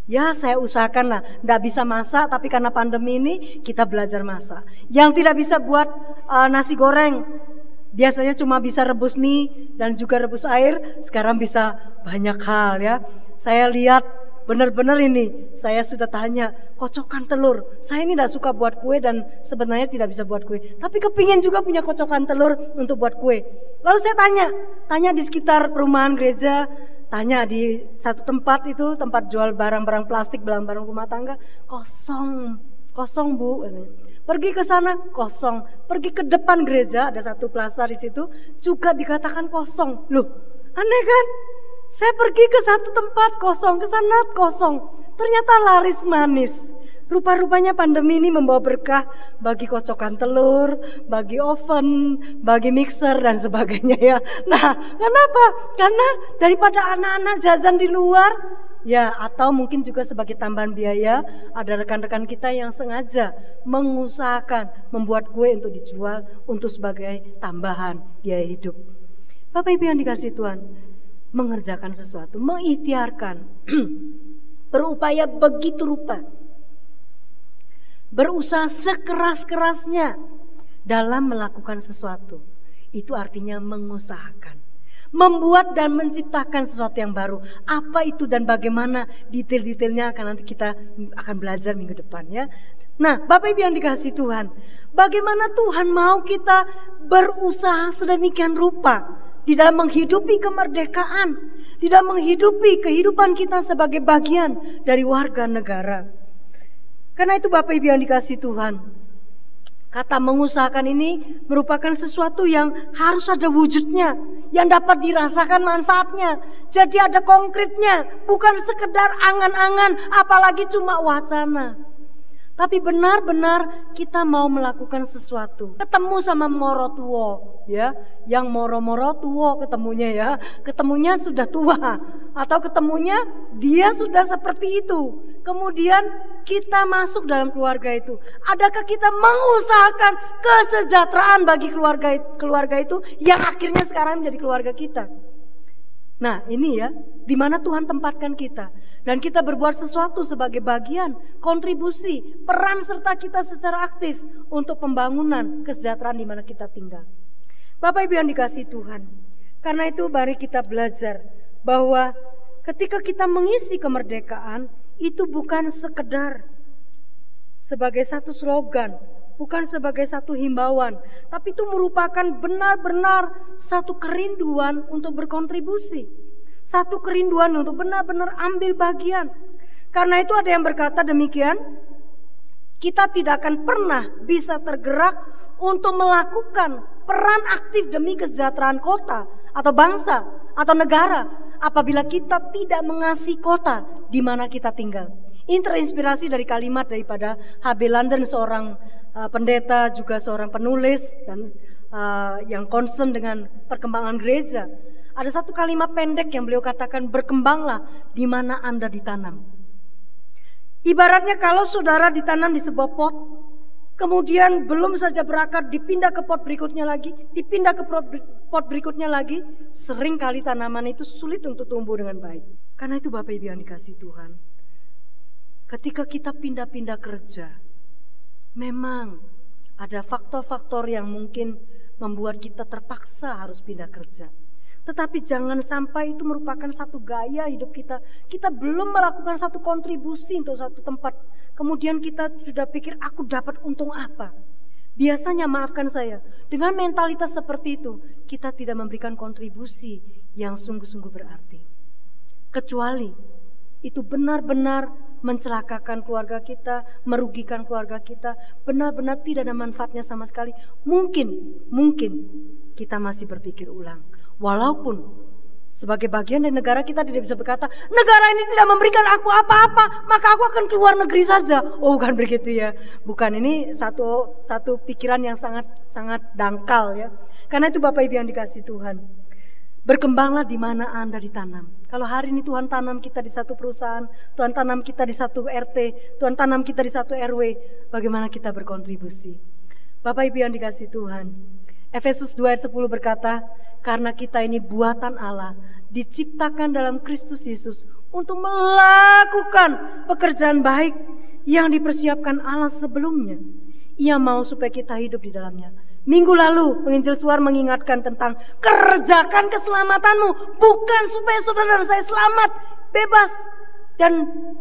Ya, saya usahakan lah, tidak bisa masak, tapi karena pandemi ini kita belajar masak. Yang tidak bisa buat nasi goreng, biasanya cuma bisa rebus mie dan juga rebus air, sekarang bisa banyak hal, ya. Saya lihat benar-benar ini, saya sudah tanya, kocokan telur. Saya ini tidak suka buat kue dan sebenarnya tidak bisa buat kue, tapi kepingin juga punya kocokan telur untuk buat kue. Lalu saya tanya di sekitar perumahan gereja, tanya di satu tempat itu, tempat jual barang-barang plastik, barang-barang rumah tangga, kosong Bu. Pergi ke sana kosong, pergi ke depan gereja ada satu plaza di situ juga dikatakan kosong. Loh, aneh kan? Saya pergi ke satu tempat kosong, ke sana kosong. Ternyata laris manis. Rupa-rupanya pandemi ini membawa berkah bagi kocokan telur, bagi oven, bagi mixer dan sebagainya ya. Nah, kenapa? Karena daripada anak-anak jajan di luar, ya atau mungkin juga sebagai tambahan biaya, ada rekan-rekan kita yang sengaja mengusahakan membuat kue untuk dijual untuk sebagai tambahan biaya hidup. Bapak Ibu yang dikasihi Tuhan, mengerjakan sesuatu, mengikhtiarkan, berupaya begitu rupa, berusaha sekeras-kerasnya dalam melakukan sesuatu. Itu artinya mengusahakan, membuat dan menciptakan sesuatu yang baru. Apa itu dan bagaimana detail-detailnya akan nanti kita akan belajar minggu depan ya. Nah, Bapak Ibu yang dikasihi Tuhan, bagaimana Tuhan mau kita berusaha sedemikian rupa di dalam menghidupi kemerdekaan, di dalam menghidupi kehidupan kita sebagai bagian dari warga negara. Karena itu Bapak Ibu yang dikasihi Tuhan, kata mengusahakan ini merupakan sesuatu yang harus ada wujudnya, yang dapat dirasakan manfaatnya. Jadi ada konkretnya, bukan sekedar angan-angan, apalagi cuma wacana. Tapi benar-benar kita mau melakukan sesuatu. Ketemu sama moro tuo, ya, yang moro-moro tuo ketemunya ya, ketemunya sudah tua, atau ketemunya dia sudah seperti itu. Kemudian kita masuk dalam keluarga itu. Adakah kita mengusahakan kesejahteraan bagi keluarga itu yang akhirnya sekarang menjadi keluarga kita? Nah ini ya, di mana Tuhan tempatkan kita. Dan kita berbuat sesuatu sebagai bagian, kontribusi, peran serta kita secara aktif untuk pembangunan kesejahteraan di mana kita tinggal. Bapak Ibu yang dikasihi Tuhan, karena itu mari kita belajar bahwa ketika kita mengisi kemerdekaan, itu bukan sekedar sebagai satu slogan, bukan sebagai satu himbauan, tapi itu merupakan benar-benar satu kerinduan untuk berkontribusi, satu kerinduan untuk benar-benar ambil bagian. Karena itu ada yang berkata demikian, kita tidak akan pernah bisa tergerak untuk melakukan peran aktif demi kesejahteraan kota atau bangsa atau negara apabila kita tidak mengasihi kota di mana kita tinggal. Ini terinspirasi dari kalimat daripada H.B. London, seorang pendeta juga seorang penulis dan yang concern dengan perkembangan gereja. Ada satu kalimat pendek yang beliau katakan, berkembanglah di mana Anda ditanam. Ibaratnya kalau saudara ditanam di sebuah pot, kemudian belum saja berakar, dipindah ke pot berikutnya lagi, dipindah ke pot berikutnya lagi, seringkali tanaman itu sulit untuk tumbuh dengan baik. Karena itu Bapak Ibu yang dikasihi Tuhan, ketika kita pindah-pindah kerja, memang ada faktor-faktor yang mungkin membuat kita terpaksa harus pindah kerja. Tetapi jangan sampai itu merupakan satu gaya hidup kita. Kita belum melakukan satu kontribusi untuk satu tempat, kemudian kita sudah pikir aku dapat untung apa. Biasanya, maafkan saya, dengan mentalitas seperti itu kita tidak memberikan kontribusi yang sungguh-sungguh berarti. Kecuali itu benar-benar mencelakakan keluarga kita, merugikan keluarga kita, benar-benar tidak ada manfaatnya sama sekali. Mungkin kita masih berpikir ulang. Walaupun sebagai bagian dari negara kita tidak bisa berkata, negara ini tidak memberikan aku apa-apa, maka aku akan keluar negeri saja. Oh, bukan begitu ya. Bukan, ini satu pikiran yang sangat dangkal ya. Karena itu Bapak Ibu yang dikasihi Tuhan, berkembanglah di mana Anda ditanam. Kalau hari ini Tuhan tanam kita di satu perusahaan, Tuhan tanam kita di satu RT, Tuhan tanam kita di satu RW, bagaimana kita berkontribusi? Bapak Ibu yang dikasihi Tuhan, Efesus 2 ayat 10 berkata, karena kita ini buatan Allah, diciptakan dalam Kristus Yesus untuk melakukan pekerjaan baik yang dipersiapkan Allah sebelumnya. Ia mau supaya kita hidup di dalamnya. Minggu lalu penginjil Suar mengingatkan tentang kerjakan keselamatanmu, bukan supaya saudara dan saya selamat, bebas dan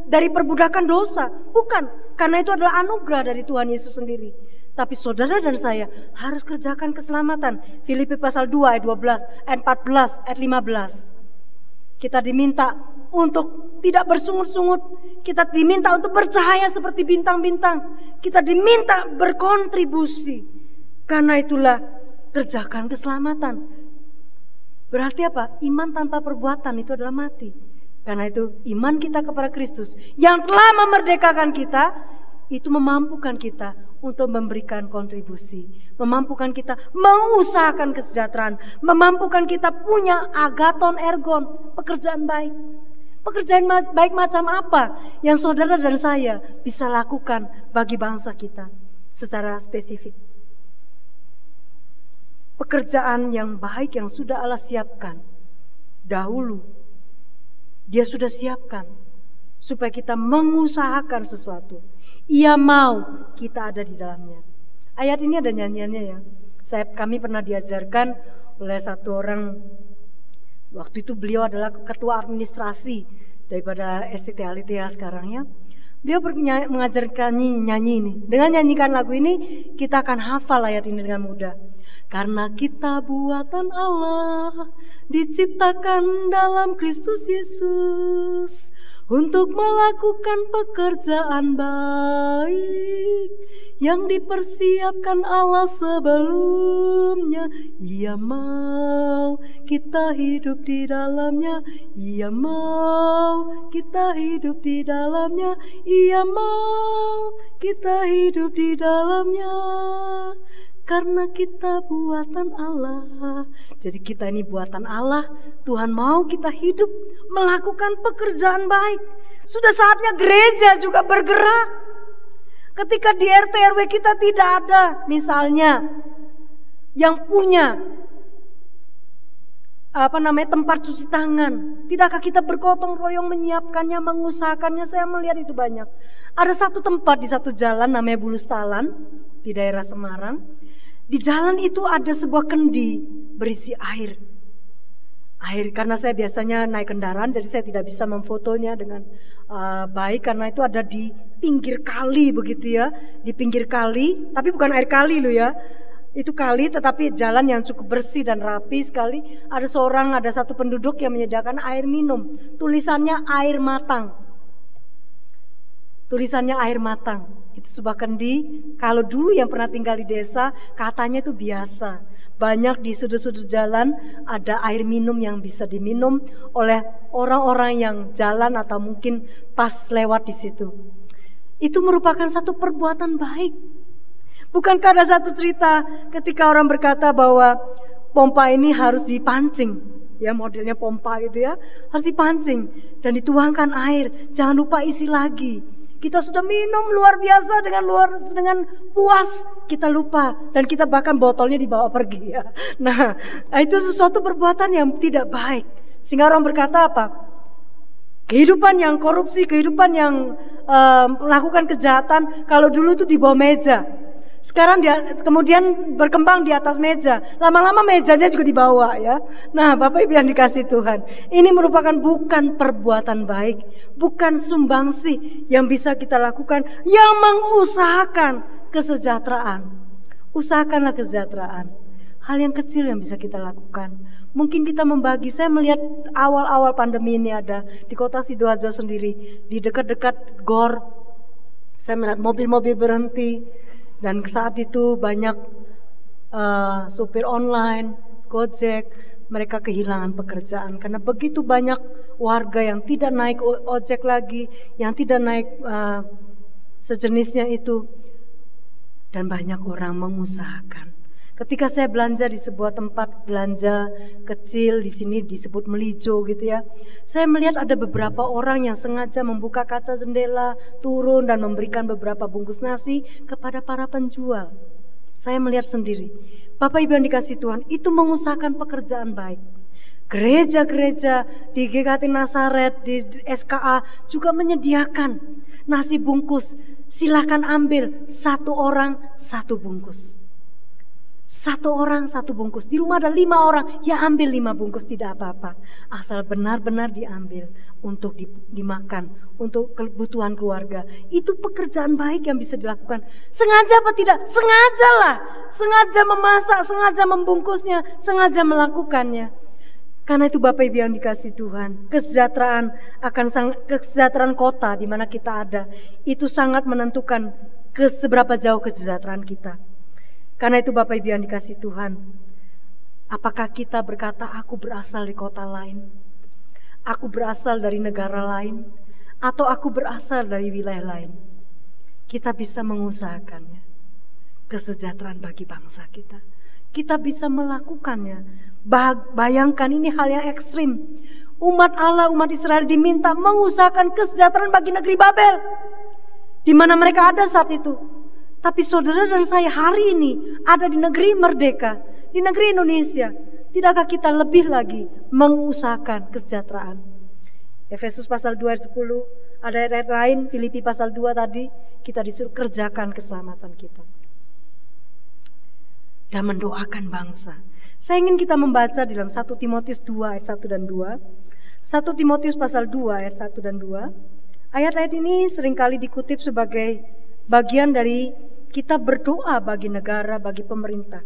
dari perbudakan dosa, bukan, karena itu adalah anugerah dari Tuhan Yesus sendiri. Tapi saudara dan saya harus kerjakan keselamatan. Filipi pasal 2 ayat 12, ayat 14, ayat 15. Kita diminta untuk tidak bersungut-sungut. Kita diminta untuk bercahaya seperti bintang-bintang. Kita diminta berkontribusi. Karena itulah kerjakan keselamatan. Berarti apa? Iman tanpa perbuatan itu adalah mati. Karena itu iman kita kepada Kristus yang telah memerdekakan kita, itu memampukan kita untuk memberikan kontribusi, memampukan kita mengusahakan kesejahteraan, memampukan kita punya agaton ergon, pekerjaan baik. Pekerjaan baik macam apa yang saudara dan saya bisa lakukan bagi bangsa kita secara spesifik? Pekerjaan yang baik yang sudah Allah siapkan dahulu, Dia sudah siapkan supaya kita mengusahakan sesuatu. Ia mau kita ada di dalamnya. Ayat ini ada nyanyiannya ya. Kami pernah diajarkan oleh satu orang. Waktu itu beliau adalah ketua administrasi daripada STT Alitea sekarang ya. Beliau mengajarkan nyanyi ini. Dengan nyanyikan lagu ini kita akan hafal ayat ini dengan mudah. Karena kita buatan Allah, diciptakan dalam Kristus Yesus untuk melakukan pekerjaan baik yang dipersiapkan Allah sebelumnya. Ia mau kita hidup di dalamnya. Ia mau kita hidup di dalamnya. Ia mau kita hidup di dalamnya. Karena kita buatan Allah. Jadi kita ini buatan Allah. Tuhan mau kita hidup melakukan pekerjaan baik. Sudah saatnya gereja juga bergerak. Ketika di RT RW kita tidak ada misalnya yang punya tempat cuci tangan, tidakkah kita bergotong royong menyiapkannya, mengusahakannya? Saya melihat itu banyak. Ada satu tempat di satu jalan namanya Bulustalan di daerah Semarang. Di jalan itu ada sebuah kendi berisi air. Air, karena saya biasanya naik kendaraan, jadi saya tidak bisa memfotonya dengan baik, karena itu ada di pinggir kali begitu ya, di pinggir kali, tapi bukan air kali loh ya, itu kali tetapi jalan yang cukup bersih dan rapi sekali. Ada satu penduduk yang menyediakan air minum, tulisannya air matang. Tulisannya air matang. Itu sebuah kendi. Kalau dulu yang pernah tinggal di desa, katanya itu biasa. Banyak di sudut-sudut jalan ada air minum yang bisa diminum oleh orang-orang yang jalan atau mungkin pas lewat di situ. Itu merupakan satu perbuatan baik. Bukankah ada satu cerita ketika orang berkata bahwa pompa ini harus dipancing, ya modelnya pompa gitu ya, harus dipancing dan dituangkan air, jangan lupa isi lagi. Kita sudah minum luar biasa dengan puas, kita lupa dan kita bahkan botolnya dibawa pergi ya. Nah, itu sesuatu perbuatan yang tidak baik. Sehingga orang berkata apa? Kehidupan yang korupsi, kehidupan yang melakukan kejahatan, kalau dulu itu di bawah meja. Sekarang kemudian berkembang di atas meja. Lama-lama mejanya juga dibawa ya. Nah, Bapak Ibu yang dikasih Tuhan, ini merupakan bukan perbuatan baik, bukan sumbangsi yang bisa kita lakukan yang mengusahakan kesejahteraan. Usahakanlah kesejahteraan. Hal yang kecil yang bisa kita lakukan. Mungkin kita membagi. Saya melihat awal-awal pandemi ini ada di kota Sidoarjo sendiri, di dekat-dekat GOR. Saya melihat mobil-mobil berhenti. Dan saat itu banyak supir online, Gojek, mereka kehilangan pekerjaan karena begitu banyak warga yang tidak naik ojek lagi, yang tidak naik sejenisnya itu, dan banyak orang mengusahakan. Ketika saya belanja di sebuah tempat belanja kecil di sini disebut Melijo gitu ya, saya melihat ada beberapa orang yang sengaja membuka kaca jendela, turun dan memberikan beberapa bungkus nasi kepada para penjual. Saya melihat sendiri. Bapak Ibu yang dikasih Tuhan, itu mengusahakan pekerjaan baik. Gereja-gereja di GKT Nazaret, di SKA juga menyediakan nasi bungkus. Silakan ambil, satu orang satu bungkus. Satu orang satu bungkus. Di rumah ada 5 orang, ya ambil 5 bungkus, tidak apa-apa. Asal benar-benar diambil untuk dimakan, untuk kebutuhan keluarga. Itu pekerjaan baik yang bisa dilakukan. Sengaja apa tidak? Sengajalah. Sengaja memasak, sengaja membungkusnya, sengaja melakukannya. Karena itu Bapak Ibu yang dikasihi Tuhan, kesejahteraan kota di mana kita ada itu sangat menentukan seberapa jauh kesejahteraan kita. Karena itu Bapak Ibu yang dikasihi Tuhan, apakah kita berkata aku berasal dari kota lain, aku berasal dari negara lain, atau aku berasal dari wilayah lain? Kita bisa mengusahakannya, kesejahteraan bagi bangsa kita. Kita bisa melakukannya. Bayangkan, ini hal yang ekstrim. Umat Allah, umat Israel diminta mengusahakan kesejahteraan bagi negeri Babel, di mana mereka ada saat itu. Tapi saudara dan saya hari ini ada di negeri merdeka, di negeri Indonesia. Tidakkah kita lebih lagi mengusahakan kesejahteraan? Efesus pasal 2 ayat 10, ada ayat lain, Filipi pasal 2 tadi, kita disuruh kerjakan keselamatan kita dan mendoakan bangsa. Saya ingin kita membaca dalam 1 Timotius 2 ayat 1 dan 2. 1 Timotius pasal 2 ayat 1 dan 2. Ayat-ayat ini seringkali dikutip sebagai bagian dari kita berdoa bagi negara, bagi pemerintah.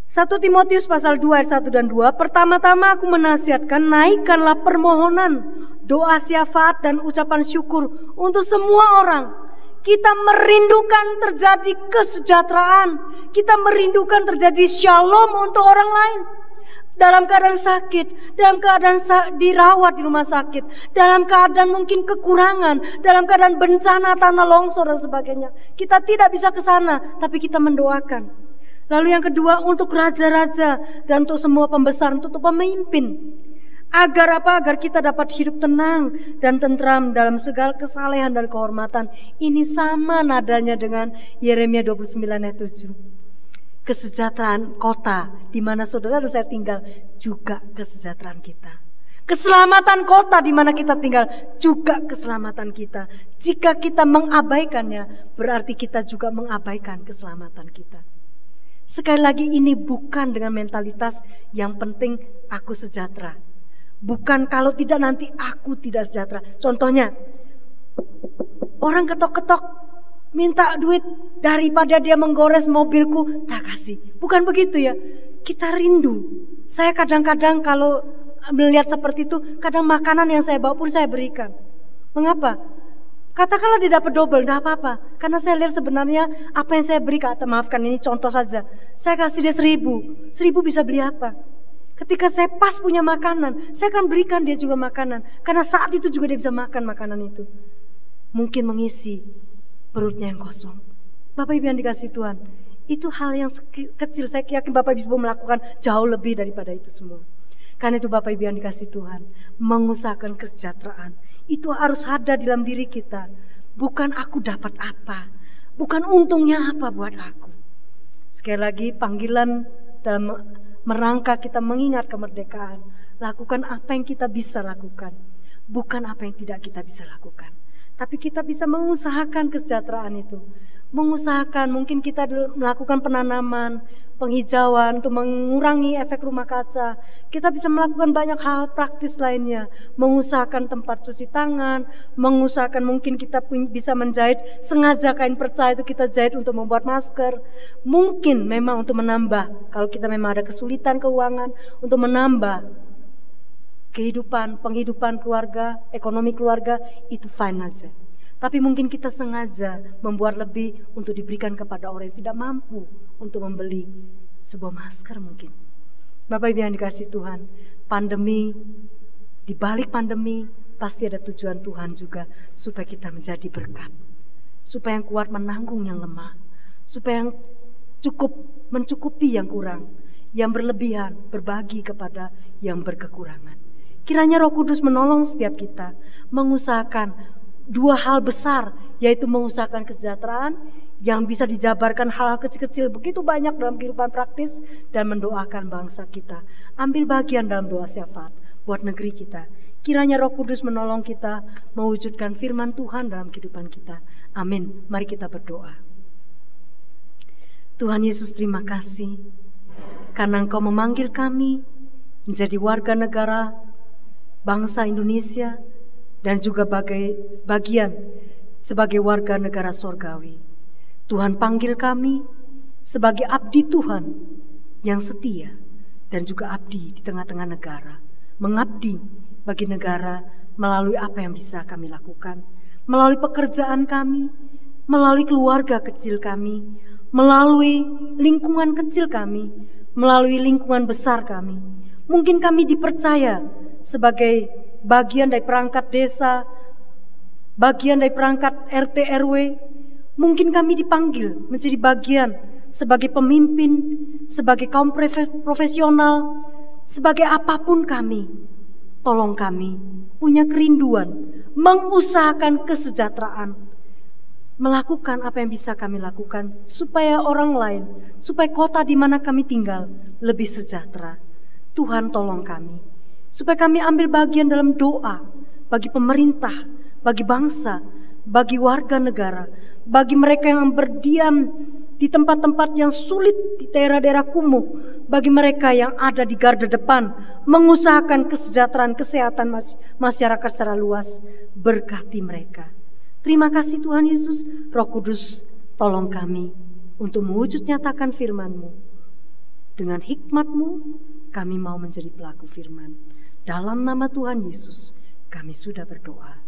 1 Timotius pasal 2 ayat 1 dan 2. Pertama-tama aku menasihatkan, naikkanlah permohonan, doa syafaat dan ucapan syukur untuk semua orang. Kita merindukan terjadi kesejahteraan. Kita merindukan terjadi shalom untuk orang lain. Dalam keadaan sakit, dalam keadaan dirawat di rumah sakit, dalam keadaan mungkin kekurangan, dalam keadaan bencana, tanah longsor dan sebagainya. Kita tidak bisa ke sana, tapi kita mendoakan. Lalu yang kedua, untuk raja-raja dan untuk semua pembesar, untuk pemimpin. Agar apa? Agar kita dapat hidup tenang dan tentram dalam segala kesalehan dan kehormatan. Ini sama nadanya dengan Yeremia 29 ayat 7. Kesejahteraan kota di mana saudara dan saya tinggal juga kesejahteraan kita. Keselamatan kota di mana kita tinggal juga keselamatan kita. Jika kita mengabaikannya, berarti kita juga mengabaikan keselamatan kita. Sekali lagi, ini bukan dengan mentalitas yang penting aku sejahtera. Bukan kalau tidak nanti aku tidak sejahtera. Contohnya, orang ketok-ketok minta duit, daripada dia menggores mobilku, tak kasih. Bukan begitu ya. Kita rindu. Saya kadang-kadang kalau melihat seperti itu, kadang makanan yang saya bawa pun saya berikan. Mengapa? Katakanlah dia dapat double, tidak apa-apa. Karena saya lihat sebenarnya apa yang saya berikan, maafkan ini contoh saja. Saya kasih dia 1.000. 1.000 bisa beli apa? Ketika saya pas punya makanan, saya akan berikan dia juga makanan. Karena saat itu juga dia bisa makan makanan itu. Mungkin mengisi perutnya yang kosong. Bapak Ibu yang dikasihi Tuhan, itu hal yang kecil. Saya yakin Bapak Ibu melakukan jauh lebih daripada itu semua. Karena itu Bapak Ibu yang dikasihi Tuhan, mengusahakan kesejahteraan itu harus ada dalam diri kita. Bukan aku dapat apa, bukan untungnya apa buat aku. Sekali lagi, panggilan dalam merangka kita mengingat kemerdekaan, lakukan apa yang kita bisa lakukan, bukan apa yang tidak kita bisa lakukan. Tapi kita bisa mengusahakan kesejahteraan itu. Mengusahakan, mungkin kita melakukan penanaman, penghijauan untuk mengurangi efek rumah kaca. Kita bisa melakukan banyak hal praktis lainnya. Mengusahakan tempat cuci tangan, mengusahakan mungkin kita bisa menjahit, sengaja kain perca itu kita jahit untuk membuat masker. Mungkin memang untuk menambah, kalau kita memang ada kesulitan keuangan, untuk menambah penghidupan keluarga, ekonomi keluarga, itu fine aja. Tapi mungkin kita sengaja membuat lebih untuk diberikan kepada orang yang tidak mampu untuk membeli sebuah masker mungkin. Bapak Ibu yang dikasihi Tuhan, pandemi, di balik pandemi pasti ada tujuan Tuhan juga, supaya kita menjadi berkat, supaya yang kuat menanggung yang lemah, supaya yang cukup mencukupi yang kurang, yang berlebihan berbagi kepada yang berkekurangan. Kiranya Roh Kudus menolong setiap kita mengusahakan dua hal besar, yaitu mengusahakan kesejahteraan yang bisa dijabarkan hal-hal kecil-kecil begitu banyak dalam kehidupan praktis, dan mendoakan bangsa kita. Ambil bagian dalam doa syafaat buat negeri kita. Kiranya Roh Kudus menolong kita mewujudkan firman Tuhan dalam kehidupan kita. Amin. Mari kita berdoa. Tuhan Yesus, terima kasih karena Engkau memanggil kami menjadi warga negara bangsa Indonesia, dan juga bagian sebagai warga negara sorgawi. Tuhan panggil kami sebagai abdi Tuhan yang setia. dan juga abdi di tengah-tengah negara. Mengabdi bagi negara melalui apa yang bisa kami lakukan, melalui pekerjaan kami, melalui keluarga kecil kami, melalui lingkungan kecil kami, melalui lingkungan besar kami. Mungkin kami dipercaya sebagai bagian dari perangkat desa, bagian dari perangkat RT RW. Mungkin kami dipanggil menjadi bagian sebagai pemimpin, sebagai kaum profesional, sebagai apapun kami. Tolong kami punya kerinduan, mengusahakan kesejahteraan, melakukan apa yang bisa kami lakukan supaya orang lain, supaya kota di mana kami tinggal lebih sejahtera. Tuhan tolong kami, supaya kami ambil bagian dalam doa bagi pemerintah, bagi bangsa, bagi warga negara, bagi mereka yang berdiam di tempat-tempat yang sulit, di daerah-daerah kumuh, bagi mereka yang ada di garda depan, mengusahakan kesejahteraan, kesehatan masyarakat secara luas. Berkati mereka. Terima kasih Tuhan Yesus. Roh Kudus, tolong kami untuk mewujud nyatakan firman-Mu. Dengan hikmat-Mu, kami mau menjadi pelaku firman. Dalam nama Tuhan Yesus, kami sudah berdoa.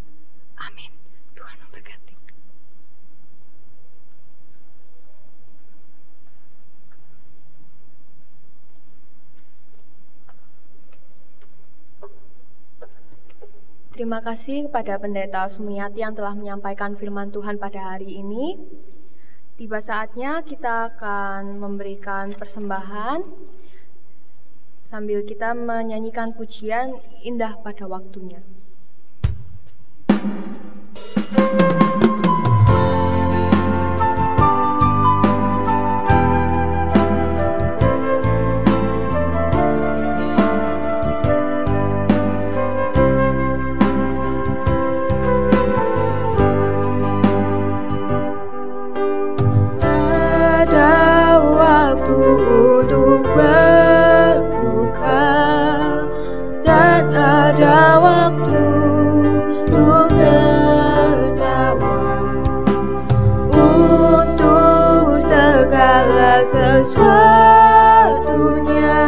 Amin. Tuhan memberkati. Terima kasih kepada Pendeta Sumiati yang telah menyampaikan firman Tuhan pada hari ini. Tiba saatnya kita akan memberikan persembahan sambil kita menyanyikan pujian Indah Pada Waktunya. Ada waktu untuk tertawa, untuk segala sesuatunya.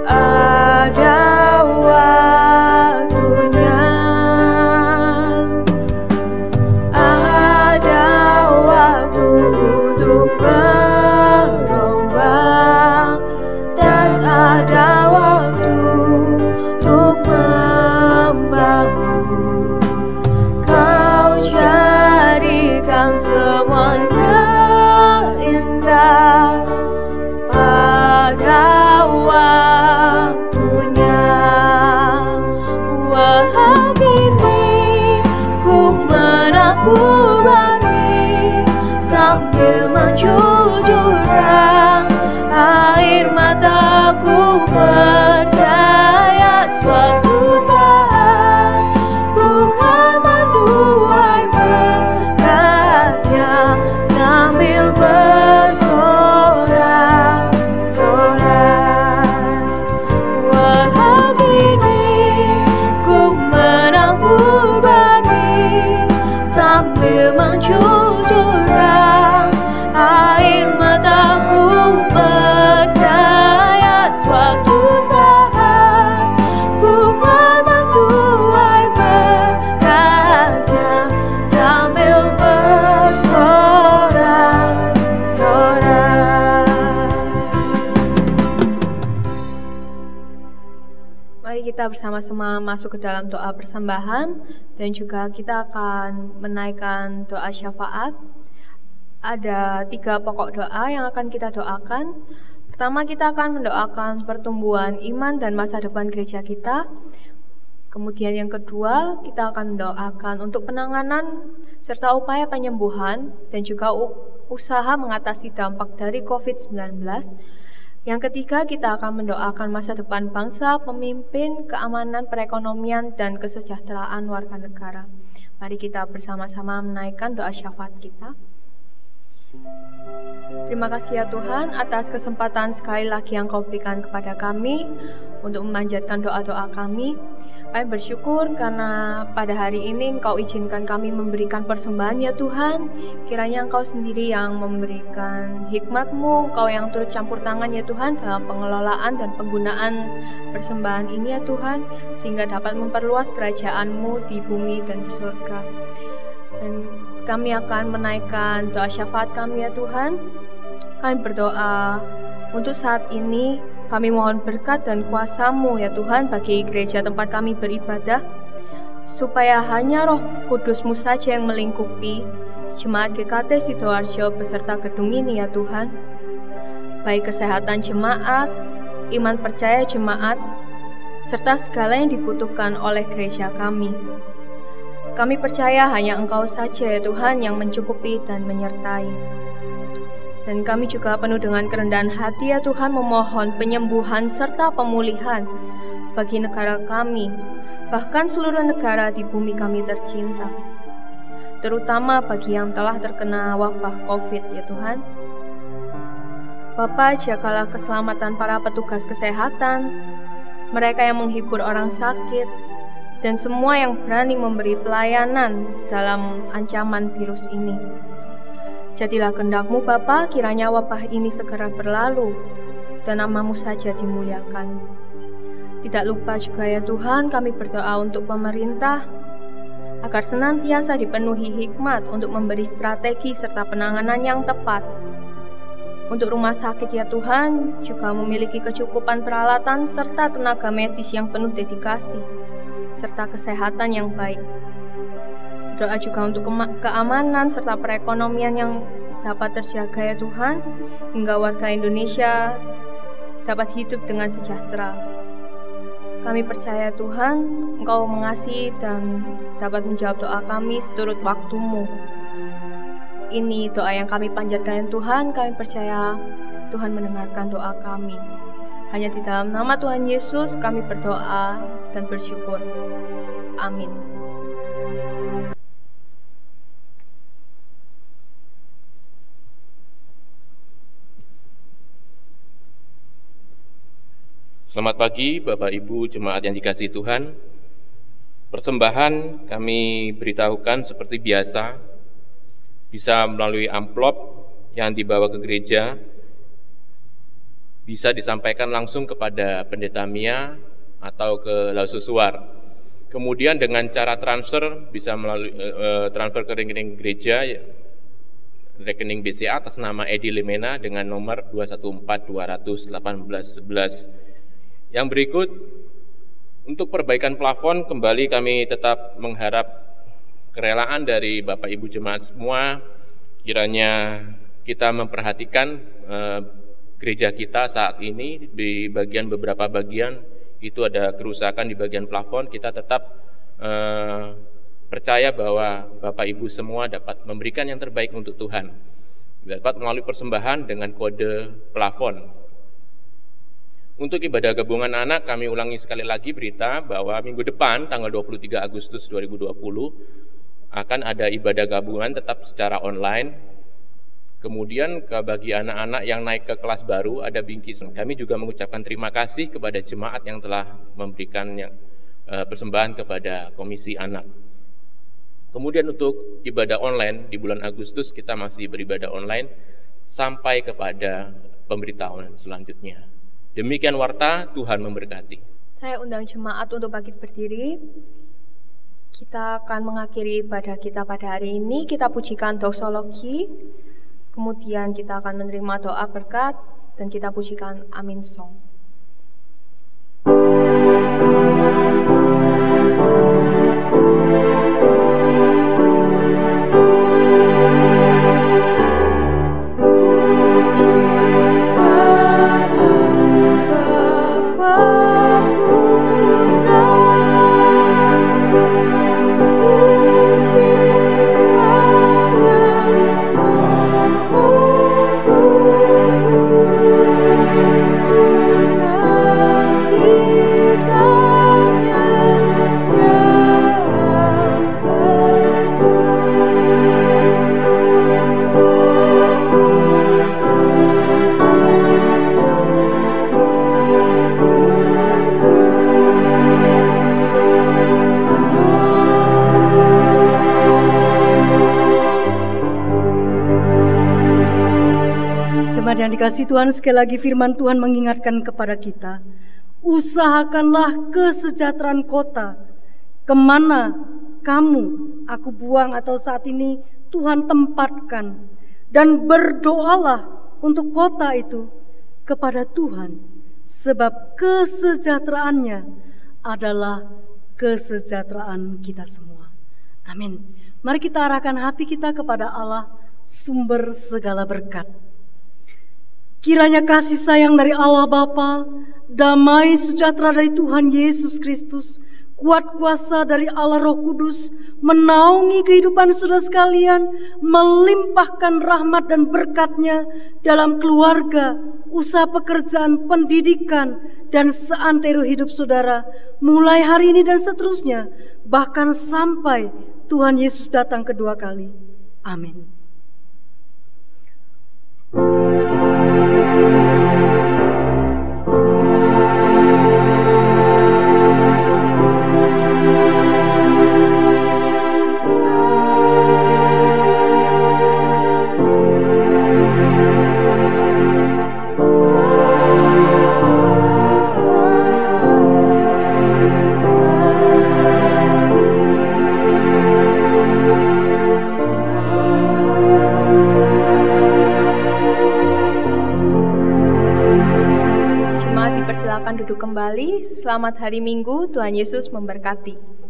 Ada waktunya, ada waktu untuk berubah, dan ada waktu untuk membangun. Kau jadikan semuanya indah pada waktunya. Walau kini ku menabur bumi sambil mencucurkan air mataku, percaya suatu saat Tuhan menuai berkasnya sambil bersorak-sorak. Walau kini ku menabur benih sambil mencucurkan air mataku, percaya suatu saat Tuhan menuai berkasnya sambil bersorak-sorak. Mari kita bersama-sama masuk ke dalam doa persembahan dan juga kita akan menaikkan doa syafaat. Ada 3 pokok doa yang akan kita doakan. Pertama, kita akan mendoakan pertumbuhan iman dan masa depan gereja kita. Kemudian yang kedua, kita akan mendoakan untuk penanganan serta upaya penyembuhan dan juga usaha mengatasi dampak dari COVID-19. Yang ketiga, kita akan mendoakan masa depan bangsa, pemimpin, keamanan, perekonomian, dan kesejahteraan warga negara. Mari kita bersama-sama menaikkan doa syafaat kita. Terima kasih ya Tuhan atas kesempatan sekali lagi yang Kau berikan kepada kami untuk memanjatkan doa-doa kami. Kami bersyukur karena pada hari ini Engkau izinkan kami memberikan persembahan ya Tuhan. Kiranya Engkau sendiri yang memberikan hikmat-Mu, Engkau yang turut campur tangan ya Tuhan dalam pengelolaan dan penggunaan persembahan ini ya Tuhan, sehingga dapat memperluas kerajaan-Mu di bumi dan di surga. Dan kami akan menaikkan doa syafaat kami ya Tuhan. Kami berdoa untuk saat ini. Kami mohon berkat dan kuasa-Mu ya Tuhan bagi gereja tempat kami beribadah, supaya hanya Roh Kudus-Mu saja yang melingkupi Jemaat GKT Sidoarjo beserta gedung ini ya Tuhan. Baik kesehatan jemaat, iman percaya jemaat, serta segala yang dibutuhkan oleh gereja kami. Kami percaya hanya Engkau saja ya Tuhan yang mencukupi dan menyertai. Dan kami juga penuh dengan kerendahan hati ya Tuhan memohon penyembuhan serta pemulihan bagi negara kami, bahkan seluruh negara di bumi kami tercinta. Terutama bagi yang telah terkena wabah COVID ya Tuhan. Bapa, jagalah keselamatan para petugas kesehatan, mereka yang menghibur orang sakit, dan semua yang berani memberi pelayanan dalam ancaman virus ini. Jadilah kehendak-Mu Bapa, kiranya wabah ini segera berlalu dan nama-Mu saja dimuliakan. Tidak lupa juga ya Tuhan, kami berdoa untuk pemerintah agar senantiasa dipenuhi hikmat untuk memberi strategi serta penanganan yang tepat. Untuk rumah sakit ya Tuhan, juga memiliki kecukupan peralatan serta tenaga medis yang penuh dedikasi serta kesehatan yang baik. Doa juga untuk keamanan serta perekonomian yang dapat terjaga ya Tuhan, hingga warga Indonesia dapat hidup dengan sejahtera. Kami percaya Tuhan, Engkau mengasihi dan dapat menjawab doa kami seturut waktu-Mu. Ini doa yang kami panjatkan ya Tuhan, kami percaya Tuhan mendengarkan doa kami. Hanya di dalam nama Tuhan Yesus kami berdoa dan bersyukur. Amin. Selamat pagi Bapak Ibu jemaat yang dikasihi Tuhan. Persembahan kami beritahukan seperti biasa, bisa melalui amplop yang dibawa ke gereja, bisa disampaikan langsung kepada Pendeta Mia atau ke Laususuar. Kemudian dengan cara transfer bisa melalui transfer ke rekening gereja, rekening BCA atas nama Edi Lemena dengan nomor 214-200-1811. Yang berikut, untuk perbaikan plafon kembali kami tetap mengharap kerelaan dari Bapak Ibu jemaat semua. Kiranya kita memperhatikan gereja kita saat ini di beberapa bagian itu ada kerusakan di bagian plafon. Kita tetap percaya bahwa Bapak Ibu semua dapat memberikan yang terbaik untuk Tuhan, dapat melalui persembahan dengan kode plafon. Untuk ibadah gabungan anak, kami ulangi sekali lagi berita bahwa minggu depan, tanggal 23 Agustus 2020, akan ada ibadah gabungan tetap secara online. Kemudian bagi anak-anak yang naik ke kelas baru, ada bingkisan. Kami juga mengucapkan terima kasih kepada jemaat yang telah memberikan persembahan kepada Komisi Anak. Kemudian untuk ibadah online, di bulan Agustus kita masih beribadah online sampai kepada pemberitahuan selanjutnya. Demikian warta, Tuhan memberkati. Saya undang jemaat untuk bangkit berdiri. Kita akan mengakhiri ibadah kita pada hari ini. Kita pujikan doksologi, kemudian kita akan menerima doa berkat, dan kita pujikan Amin Song. Thank you. Jemaat yang dikasihi Tuhan, sekali lagi firman Tuhan mengingatkan kepada kita, usahakanlah kesejahteraan kota kemana aku buang atau saat ini Tuhan tempatkan, dan berdoalah untuk kota itu kepada Tuhan, sebab kesejahteraannya adalah kesejahteraan kita semua. Amin. Mari kita arahkan hati kita kepada Allah, sumber segala berkat. Kiranya kasih sayang dari Allah Bapa, damai sejahtera dari Tuhan Yesus Kristus, kuat kuasa dari Allah Roh Kudus menaungi kehidupan saudara sekalian, melimpahkan rahmat dan berkat-Nya dalam keluarga, usaha pekerjaan, pendidikan, dan seantero hidup saudara, mulai hari ini dan seterusnya, bahkan sampai Tuhan Yesus datang kedua kali. Amin. Silakan duduk kembali. Selamat hari Minggu, Tuhan Yesus memberkati.